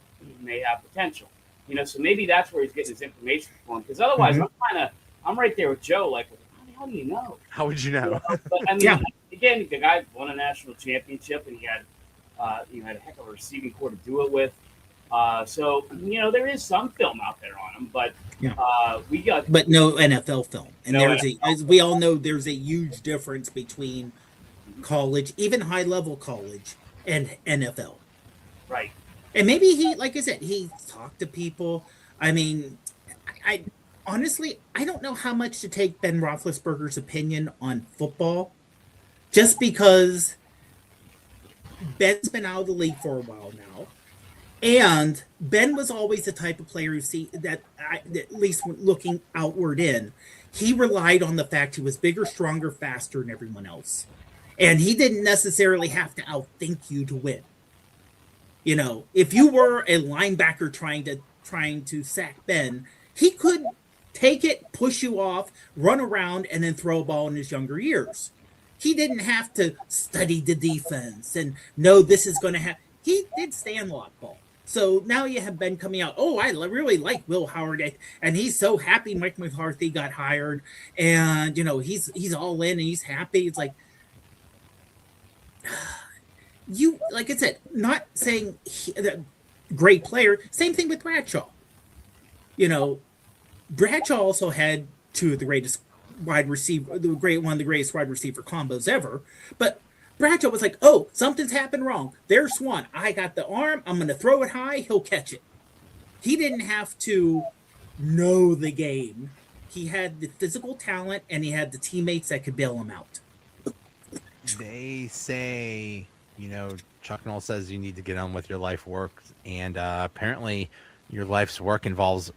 may have potential." So maybe that's where he's getting his information from. Because otherwise, I'm right there with Joe. Like, how do you know? How would you know? But I mean, again, the guy won a national championship, and he had a heck of a receiving core to do it with. So there is some film out there on him, but but no NFL film. And as we all know, there's a huge difference between college, even high level college, and NFL. Right. And maybe he, like I said, he talked to people. I mean, I honestly, I don't know how much to take Ben Roethlisberger's opinion on football, just because Ben's been out of the league for a while now. And Ben was always the type of player that at least looking outward in, he relied on the fact he was bigger, stronger, faster than everyone else. And he didn't necessarily have to outthink you to win. If you were a linebacker trying to sack Ben, he could take it, push you off, run around, and then throw a ball in his younger years. He didn't have to study the defense and know this is going to happen. He did stand lock ball. So now you have Ben coming out, oh, I really like Will Howard, and he's so happy Mike McCarthy got hired, and, he's all in, and he's happy. It's like, like I said, not saying great player, same thing with Bradshaw. Bradshaw also had two of the greatest one of the greatest wide receiver combos ever, but Bradshaw was like, oh, something's happened wrong. There's Swan. I got the arm. I'm going to throw it high. He'll catch it. He didn't have to know the game. He had the physical talent, and he had the teammates that could bail him out. They say, Chuck Noll says you need to get on with your life work. And apparently your life's work involves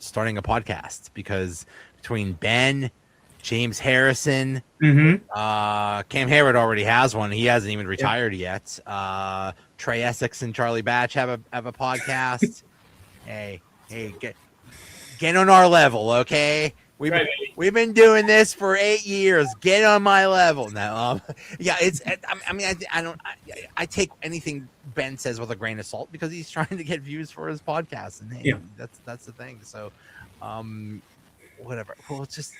starting a podcast, because between Ben, James Harrison, Mm-hmm. Cam Hayward already has one. He hasn't even retired yet. Trey Essex and Charlie Batch have a podcast. hey, get on our level, okay? We've been doing this for 8 years. Get on my level. No, yeah, it's. I mean, I take anything Ben says with a grain of salt, because he's trying to get views for his podcast, and hey, that's the thing. So, whatever. Well, it's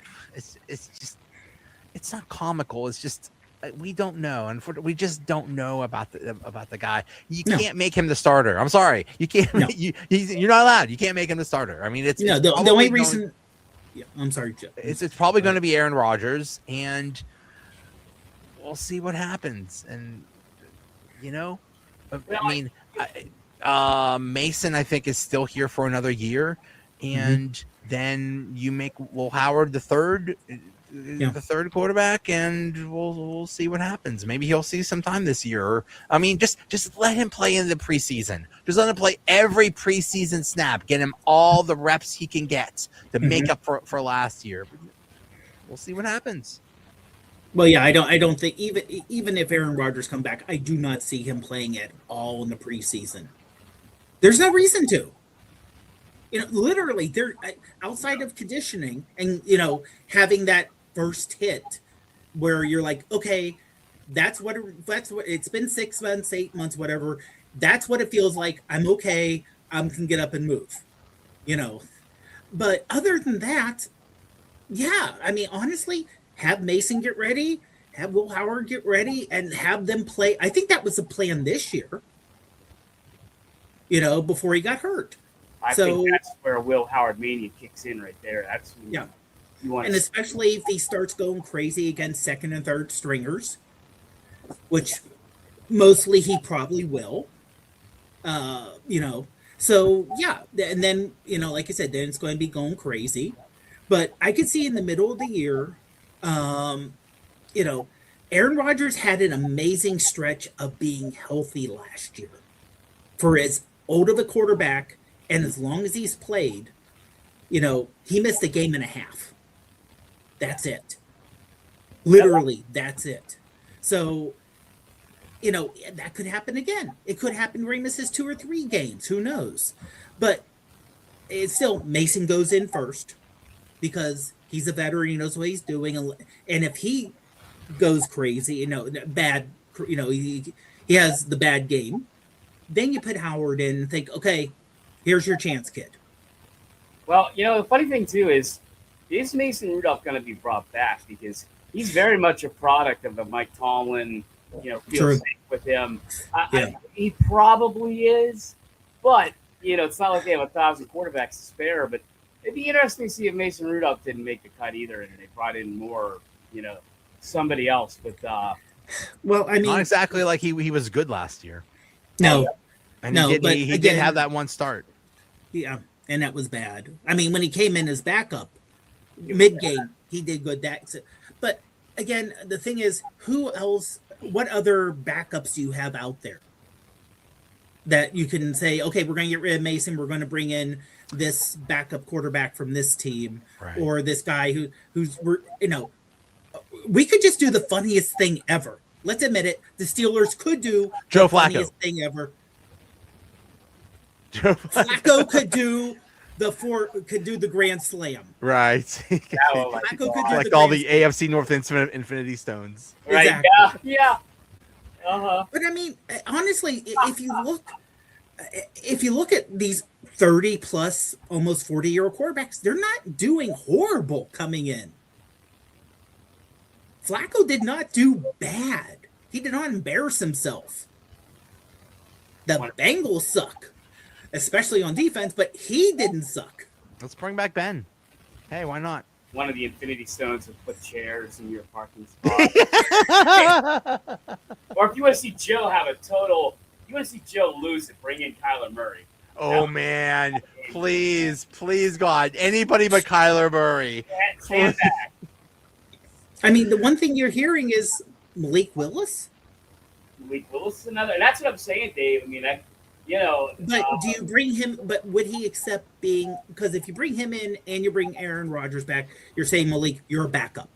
not comical. It's just we don't know, and we just don't know about the guy. You can't make him the starter. I'm sorry, you can't. No. You're not allowed. You can't make him the starter. I mean, the only reason. Yeah, I'm sorry, Jeff. It's probably going to be Aaron Rodgers, and we'll see what happens. And I mean, Mason, I think, is still here for another year, and then you make Will Howard the third quarterback, and we'll see what happens. Maybe he'll see some time this year. I mean, just let him play in the preseason. Just let him play every preseason snap. Get him all the reps he can get to make up for last year. We'll see what happens. Well, yeah, I don't think even if Aaron Rodgers come back, I do not see him playing at all in the preseason. There's no reason to. Literally, they're outside of conditioning and having that first hit where you're like, okay, that's what it's been 6 months, 8 months, whatever. That's what it feels like. I'm okay. I can get up and move, But other than that, yeah, I mean, honestly, have Mason get ready, have Will Howard get ready, and have them play. I think that was the plan this year, before he got hurt. I think that's where Will Howard mania kicks in right there. That's you want, and especially if he starts going crazy against second and third stringers, which mostly he probably will. So yeah, and then like I said, then it's going to be going crazy. But I could see in the middle of the year, Aaron Rodgers had an amazing stretch of being healthy last year for as old of a quarterback. And as long as he's played, he missed a game and a half. That's it. Literally, that's it. So, that could happen again. It could happen where he misses 2 or 3 games. Who knows? But it's still, Mason goes in first because he's a veteran. He knows what he's doing. And if he goes crazy, bad, he has the bad game, then you put Howard in and think, okay, here's your chance, kid. Well, the funny thing, too, is Mason Rudolph going to be brought back? Because he's very much a product of the Mike Tomlin, feel safe with him. He probably is. But, it's not like they have 1,000 quarterbacks to spare. But it'd be interesting to see if Mason Rudolph didn't make the cut either. And they brought in more, somebody else with. Well, I mean. Not exactly like he was good last year. No. And he did have that one start. Yeah, and that was bad. I mean, when he came in as backup, mid-game, he did good. But again, the thing is, who else? What other backups do you have out there that you can say, okay, we're going to get rid of Mason, we're going to bring in this backup quarterback from this team, right, or this guy who's we could just do the funniest thing ever. Let's admit it. The Steelers could do Joe the Flacco. Funniest thing ever. Flacco could do the Grand Slam. Right. Flacco could do all the AFC North Infinity Stones. Right. Exactly. Yeah. Uh-huh. But I mean, honestly, if you look at these 30 plus, almost 40-year-old quarterbacks, they're not doing horrible coming in. Flacco did not do bad. He did not embarrass himself. The Bengals suck, especially on defense, but he didn't suck. Let's bring back Ben. Hey, why not? One of the Infinity Stones would put chairs in your parking spot. Or if you want to see Joe lose it, bring in Kyler Murray. Oh, man. Please, God. Anybody but Kyler Murray. Stand back. I mean, the one thing you're hearing is Malik Willis. Malik Willis is another. And that's what I'm saying, Dave. I mean, You know, But do you bring him? But would he accept being? Because if you bring him in and you bring Aaron Rodgers back, you're saying Malik, you're a backup.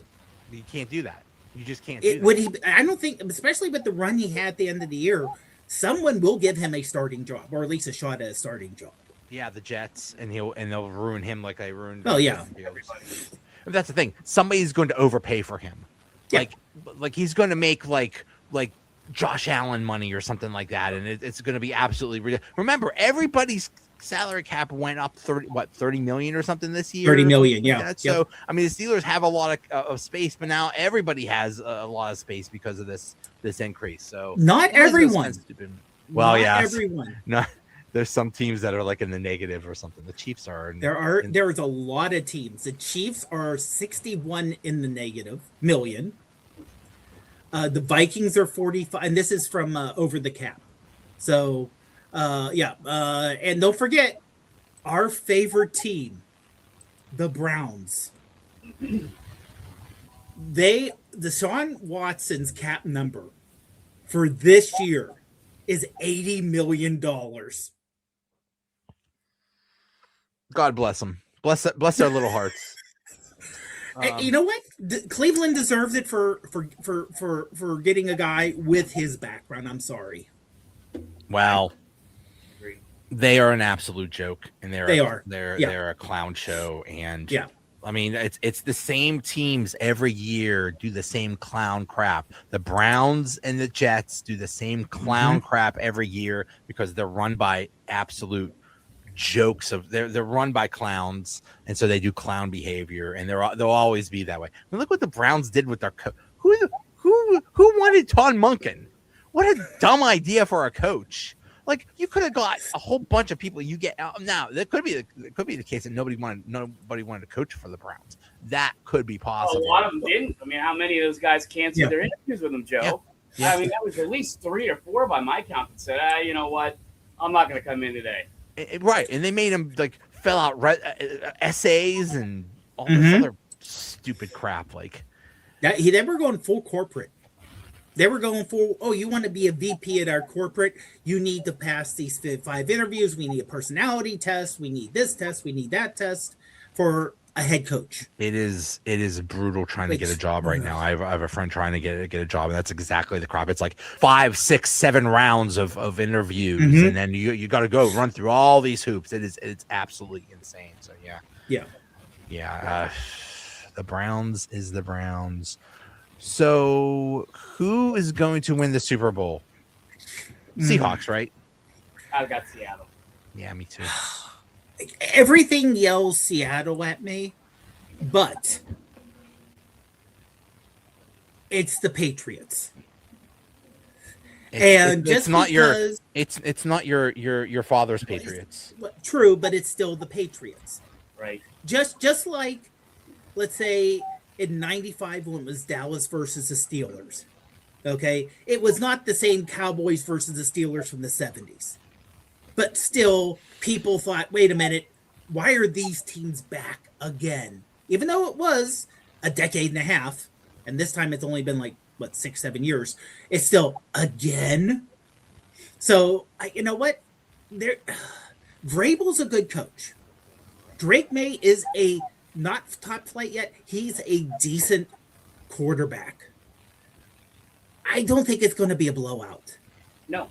You can't do that. You just can't do It that. would he? I don't think, especially with the run he had at the end of the year, someone will give him a starting job, or at least a shot at a starting job. Yeah, the Jets, and they'll ruin him like they ruined. Oh, yeah. But that's the thing. Somebody's going to overpay for him. Yeah. Like he's going to make like Josh Allen money or something like that, and it's going to be absolutely ridiculous. Remember, everybody's salary cap went up 30 million or something this year. 30 million, yeah. So I mean, the Steelers have a lot of space, but now everybody has a lot of space because of this increase. So Not everyone. Well, Not yeah, everyone. no. There's some teams that are like in the negative or something. The Chiefs are. There's a lot of teams. The Chiefs are 61 in the negative million. The Vikings are 45, and this is from over the cap. So, and don't forget our favorite team, the Browns. Deshaun Watson's cap number for this year is $80 million. God bless them. Bless their little hearts. You know what? Cleveland deserves it for getting a guy with his background. I'm sorry. Wow. They are an absolute joke, and they're a clown show. And I mean, it's the same teams every year do the same clown crap. The Browns and the Jets do the same clown crap every year because they're run by absolute jokes. They're run by clowns, and so they do clown behavior, and they'll always be that way. I mean, look what the Browns did with their who wanted Todd Monken? What a dumb idea for a coach. Like, you could have got a whole bunch of people. You get out now. That could be the case that nobody wanted to coach for the Browns. That could be possible. A lot of them didn't. I mean, how many of those guys canceled their interviews with them, Joe? Yeah. I mean, that was at least 3 or 4 by my count that said, you know what, I'm not going to come in today. Right, and they made him like fill out essays and all this other stupid crap. Like they were going full corporate. They were going full. Oh, you want to be a VP at our corporate? You need to pass these 5 interviews. We need a personality test. We need this test. We need that test for a head coach. It is brutal trying to get a job right now. I have a friend trying to get a job, and that's exactly the crap. It's like 5, 6, 7 rounds of interviews, and then you got to go run through all these hoops. It's absolutely insane. So yeah. The Browns is the Browns. So who is going to win the Super Bowl? Seahawks, right? I've got Seattle. Yeah, me too. Everything yells Seattle at me, but it's the Patriots. It's not your father's Patriots. True, but it's still the Patriots. Right. Just like, let's say in 95 when it was Dallas versus the Steelers. Okay? It was not the same Cowboys versus the Steelers from the 70s. But still, people thought, wait a minute, why are these teams back again? Even though it was a decade and a half, and this time it's only been 6, 7 years, it's still again. So, you know what? Vrabel's a good coach. Drake May is not top flight yet. He's a decent quarterback. I don't think it's going to be a blowout. No.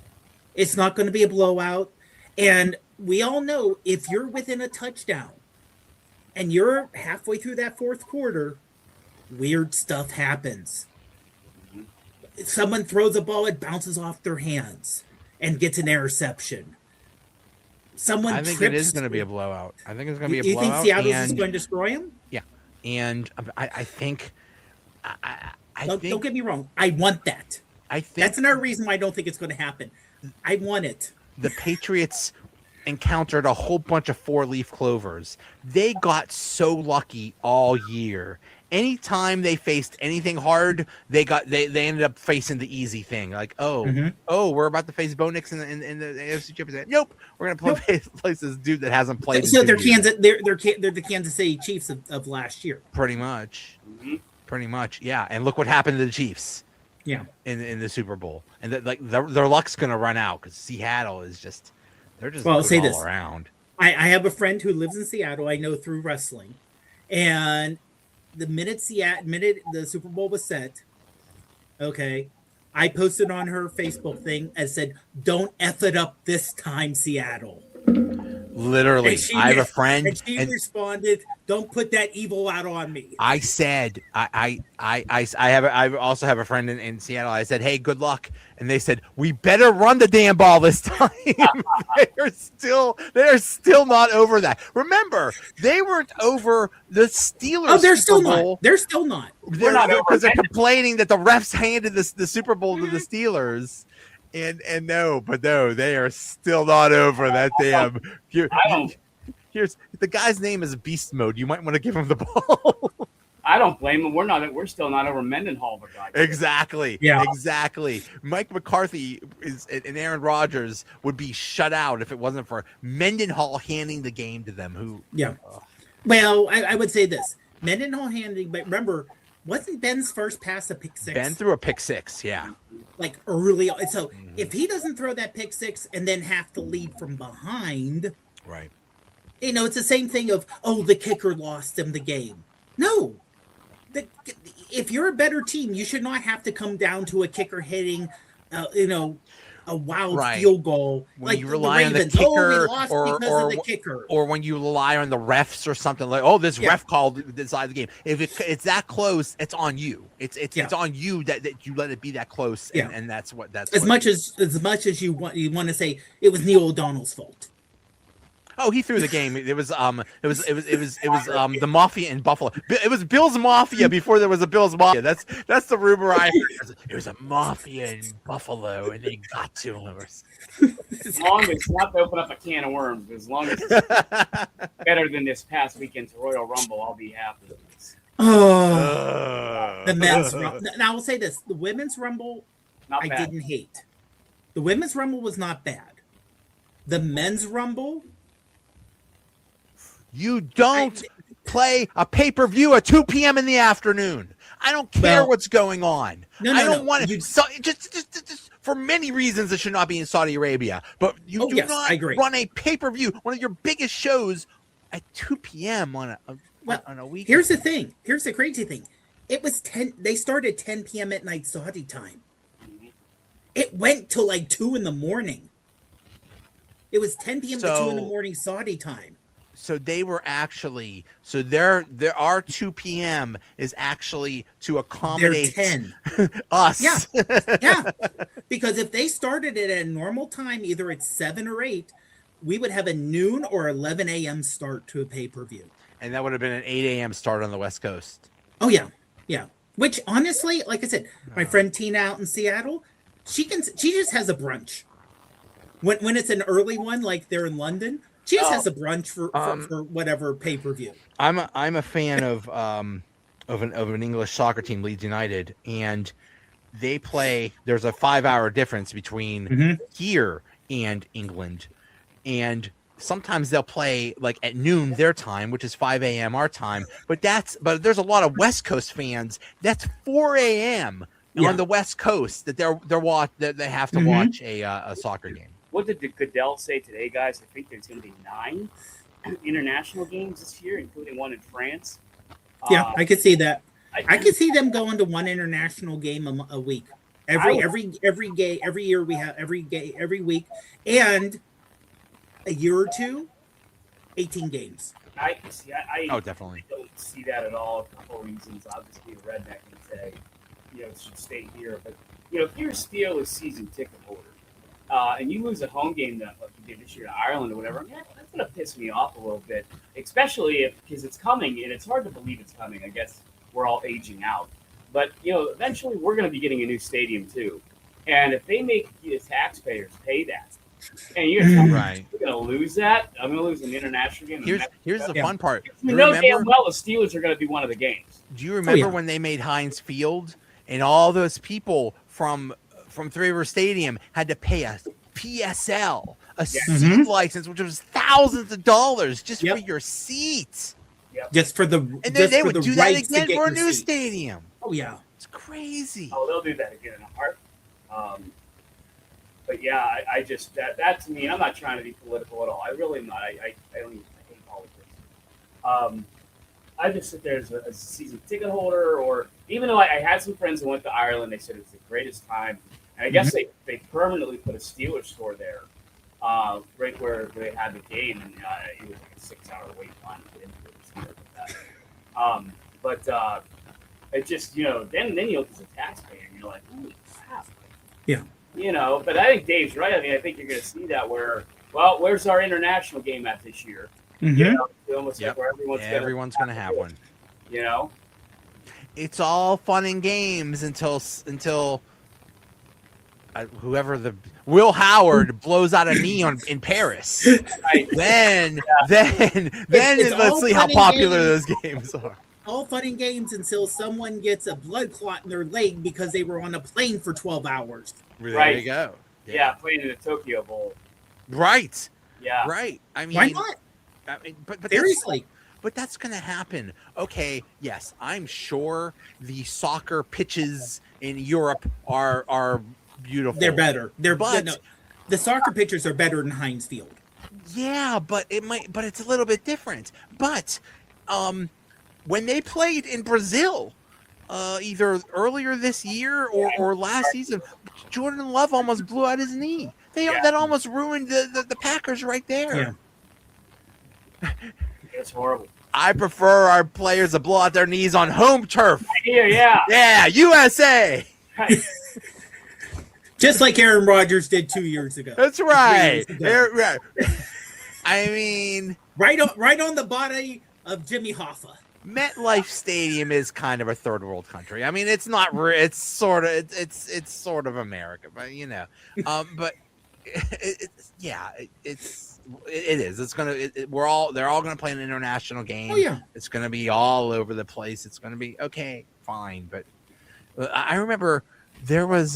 It's not going to be a blowout. And we all know if you're within a touchdown and you're halfway through that 4th quarter, weird stuff happens. Someone throws a ball, it bounces off their hands and gets an interception. I think it is going to be a blowout. I think it's going to be a blowout. You think Seattle's is going to destroy him? Yeah. And I think... Don't get me wrong. I want that. I think that's another reason why I don't think it's going to happen. I want it. The Patriots encountered a whole bunch of 4-leaf clovers. They got so lucky all year. Anytime they faced anything hard, they ended up facing the easy thing. Like, we're about to face Bo Nix in the AFC Championship. Nope, we're gonna place this dude that hasn't played. So they're the Kansas City Chiefs of last year. Pretty much, yeah. And look what happened to the Chiefs. Yeah, in the Super Bowl, and their luck's gonna run out because Seattle is just They're just Well, I'll good say all this. around. I have a friend who lives in Seattle. I know through wrestling, and the minute the Super Bowl was set, okay, I posted on her Facebook thing and said, "Don't F it up this time, Seattle." Literally, I have a friend, and she responded, "Don't put that evil out on me." I said, I also have a friend in Seattle. I said, hey, good luck. And they said, we better run the damn ball this time. They're still not over that. Remember, they weren't over the Steelers. Oh, they're Super still Bowl. not. They're still not. We're not over because they're Mendenhall. complaining that the refs handed the Super Bowl to the Steelers. And no, they are still not over that damn. Here's the guy's name is Beast Mode. You might want to give him the ball. I don't blame them. We're still not over Mendenhall, but God. Exactly. Yeah. Exactly. Mike McCarthy and Aaron Rodgers would be shut out if it wasn't for Mendenhall handing the game to them. Well, I would say this: Mendenhall handing, but remember, wasn't Ben's first pass a pick six? Ben threw a pick six. Yeah. Like early on. So if he doesn't throw that pick six and then have to lead from behind, Right. It's the same thing of, the kicker lost him the game. No. If you're a better team, you should not have to come down to a kicker hitting, a wild field goal. When like you rely on the Ravens. kicker, we lost because of the kicker. Or when you rely on the refs or something like, this ref called decide the game. If it's that close, it's on you. It's on you that you let it be that close, and that's as much as you want to say it was Neil O'Donnell's fault. Oh, he threw the game. It was the Mafia in Buffalo. It was Bill's Mafia before there was a Bill's Mafia. That's the rumor I heard. It was a Mafia in Buffalo, and they got to him. As long as not to open up a can of worms, as long as it's better than this past weekend's Royal Rumble, I'll be happy. The men's Rumble. Now I will say this: the women's Rumble, I didn't hate. The women's Rumble was not bad. The men's Rumble. You don't play a pay-per-view at 2 p.m. in the afternoon. I don't care what's going on. I don't want to. Just for many reasons, it should not be in Saudi Arabia. But you do not run a pay-per-view, one of your biggest shows, at 2 p.m. on a weekend. Here's the thing. Here's the crazy thing. It was 10. They started 10 p.m. at night Saudi time. It went till like 2 in the morning. It was 10 p.m. to 2 in the morning Saudi time. So they were actually there our 2 p.m. is actually to accommodate 10 us. Yeah. Because if they started it at a normal time, either it's 7 or 8, we would have a noon or 11 a.m. start to a pay-per-view. And that would have been an 8 a.m. start on the West Coast. Oh yeah. Which honestly, like I said, my friend Tina out in Seattle, she just has a brunch. When it's an early one, like they're in London. She just has a brunch for whatever pay-per-view. I'm a fan of an English soccer team, Leeds United, and they play. There's a 5-hour difference between here and England, and sometimes they'll play like at noon their time, which is 5 a.m. our time. But there's a lot of West Coast fans. That's 4 a.m. on the West Coast that they have to watch a soccer game. What did Goodell say today, guys? I think there's going to be 9 international games this year, including one in France. Yeah, I could see that. I could see them going to one international game a week. Every year we have every week, and a year or two, 18 games. I Definitely. I don't see that at all. A couple of reasons. I'll just be a redneck and say, it should stay here. But if you're a Steelers season ticket holder, and you lose a home game like you did this year to Ireland or whatever, that's going to piss me off a little bit, especially because it's coming, and it's hard to believe it's coming. I guess we're all aging out. But, eventually we're going to be getting a new stadium too. And if they make the taxpayers pay that, and you're going to lose that, I'm going to lose an international game. Here's the fun part. You know damn well the Steelers are going to be one of the games. Do you remember when they made Heinz Field and all those people from Three River Stadium had to pay a PSL, a seat license, which was thousands of dollars just for your seats. Yep. Just for the and then they would do that again for a new stadium. Oh yeah, it's crazy. Oh, they'll do that again in a heart. But yeah, I just that to me, I'm not trying to be political at all. I really am not. I don't even I hate politics. I just sit there as a season ticket holder, or even though I had some friends who went to Ireland, they said it was the greatest time. And I guess they permanently put a Steelers store there, right where they had the game, and it was like a 6-hour wait line to get into it. But it just, then you look as a taxpayer, and you're like, holy crap. Yeah. But I think Dave's right. I mean, I think you're going to see that where's our international game at this year? Almost like where everyone's going to have one. It's all fun and games until whoever Will Howard blows out a knee in Paris. Right. Then let's see how popular those games are. All fun and games until someone gets a blood clot in their leg because they were on a plane for 12 hours. There you go. Yeah, playing in the Tokyo Bowl. Right. Yeah. Right. I mean, why not? But Seriously. But that's going to happen. Okay, yes, I'm sure the soccer pitches in Europe are beautiful. They're better. The soccer pitches are better than Heinz Field. Yeah, but it's a little bit different. But when they played in Brazil, either earlier this year or last season, Jordan Love almost blew out his knee. That almost ruined the Packers right there. Yeah. It's horrible. I prefer our players to blow out their knees on home turf. Yeah. Yeah, USA. Right. Just like Aaron Rodgers did 2 years ago. That's right. Right. I mean, right on the body of Jimmy Hoffa. MetLife Stadium is kind of a third world country. I mean, it's not. It's sort of America, but but it is. It's gonna. They're all gonna play an international game. Oh yeah. It's gonna be all over the place. It's gonna be okay, fine. But I remember there was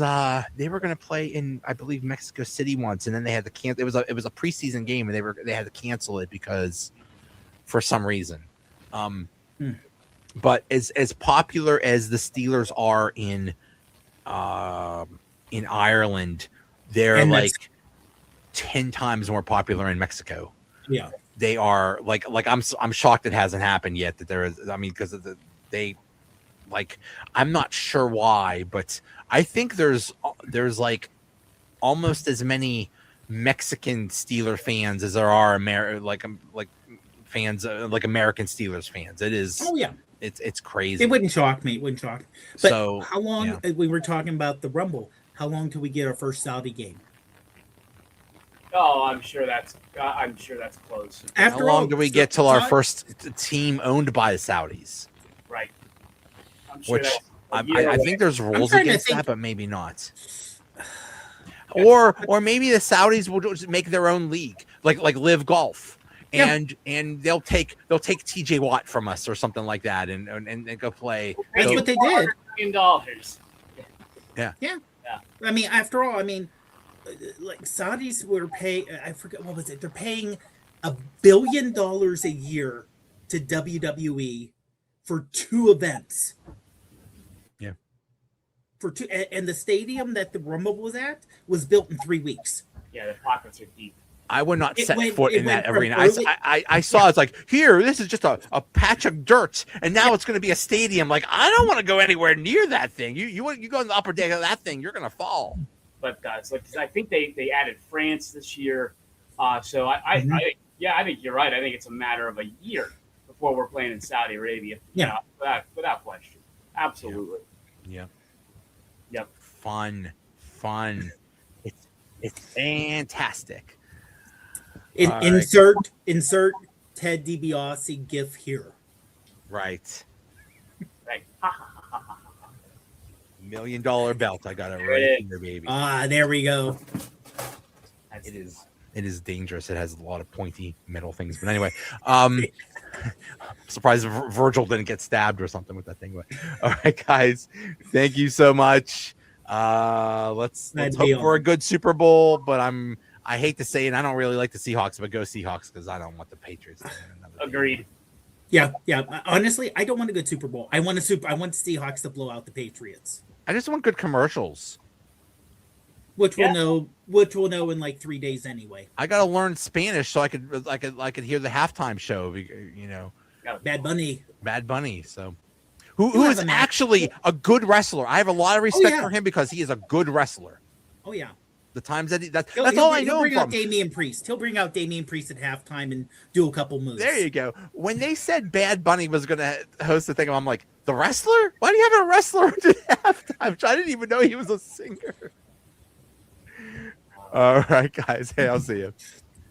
they were gonna play in, I believe, Mexico City once, and then they had to cancel. It was a preseason game, and they had to cancel it because for some reason. But as popular as the Steelers are in Ireland, they're like 10 times more popular in Mexico. Yeah, they are like I'm shocked it hasn't happened yet. That there is, I mean, because of I'm not sure why, but I think there's like almost as many Mexican Steeler fans as there are fans like American Steelers fans. It is. Oh yeah. It's crazy. It wouldn't shock me. But so how long? We were talking about the Rumble. How long till we get our first Saudi game? Oh, I'm sure that's close. How long do we get till our first team owned by the Saudis? Right. I'm sure I think there's rules against that, but maybe not. Or maybe the Saudis will just make their own league, like Live Golf. And they'll take TJ Watt from us or something like that, and go play. That's what they did. $1 million. Yeah. I mean, after all, like Saudis were paying. I forget what was it. They're paying $1 billion a year to WWE for 2 events. Yeah. For 2, and the stadium that the Rumble was at was built in 3 weeks. Yeah, the pockets are deep. I would not set foot in that arena. I saw it's like, here, this is just a patch of dirt, and now it's going to be a stadium. Like, I don't want to go anywhere near that thing. You go in the upper deck of that thing, you're going to fall. But I think they added France this year, so I think you're right. I think it's a matter of a year before we're playing in Saudi Arabia. Yeah, without question, absolutely. Yeah. Yep. Fun. It's fantastic. Insert Ted DiBiase gif here. Right. Right. $1 million belt. I got it right here, baby. There we go. It is dangerous. It has a lot of pointy metal things. But anyway, surprised Virgil didn't get stabbed or something with that thing. But all right, guys, thank you so much. Let's hope for a good Super Bowl. But I hate to say it, I don't really like the Seahawks, but go Seahawks because I don't want the Patriots. Agreed. Yeah. Honestly, I don't want a good Super Bowl. I want Seahawks to blow out the Patriots. I just want good commercials. which we'll know in like 3 days anyway. I gotta learn Spanish so I could hear the halftime show. You know, Bad Bunny. So, who is actually a good wrestler? I have a lot of respect for him because he is a good wrestler. Oh yeah. The times that that's all I know he'll bring from out Damian Priest. He'll bring out Damian Priest at halftime and do a couple moves. There you go. When they said Bad Bunny was going to host the thing, I'm like, the wrestler? Why do you have a wrestler at halftime? I didn't even know he was a singer. All right, guys. Hey, I'll see you.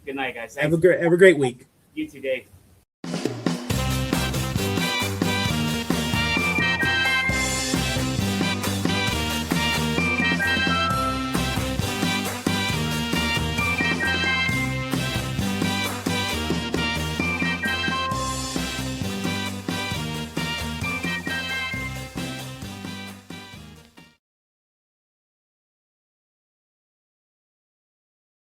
Good night, guys. Have a great week. You too, Dave.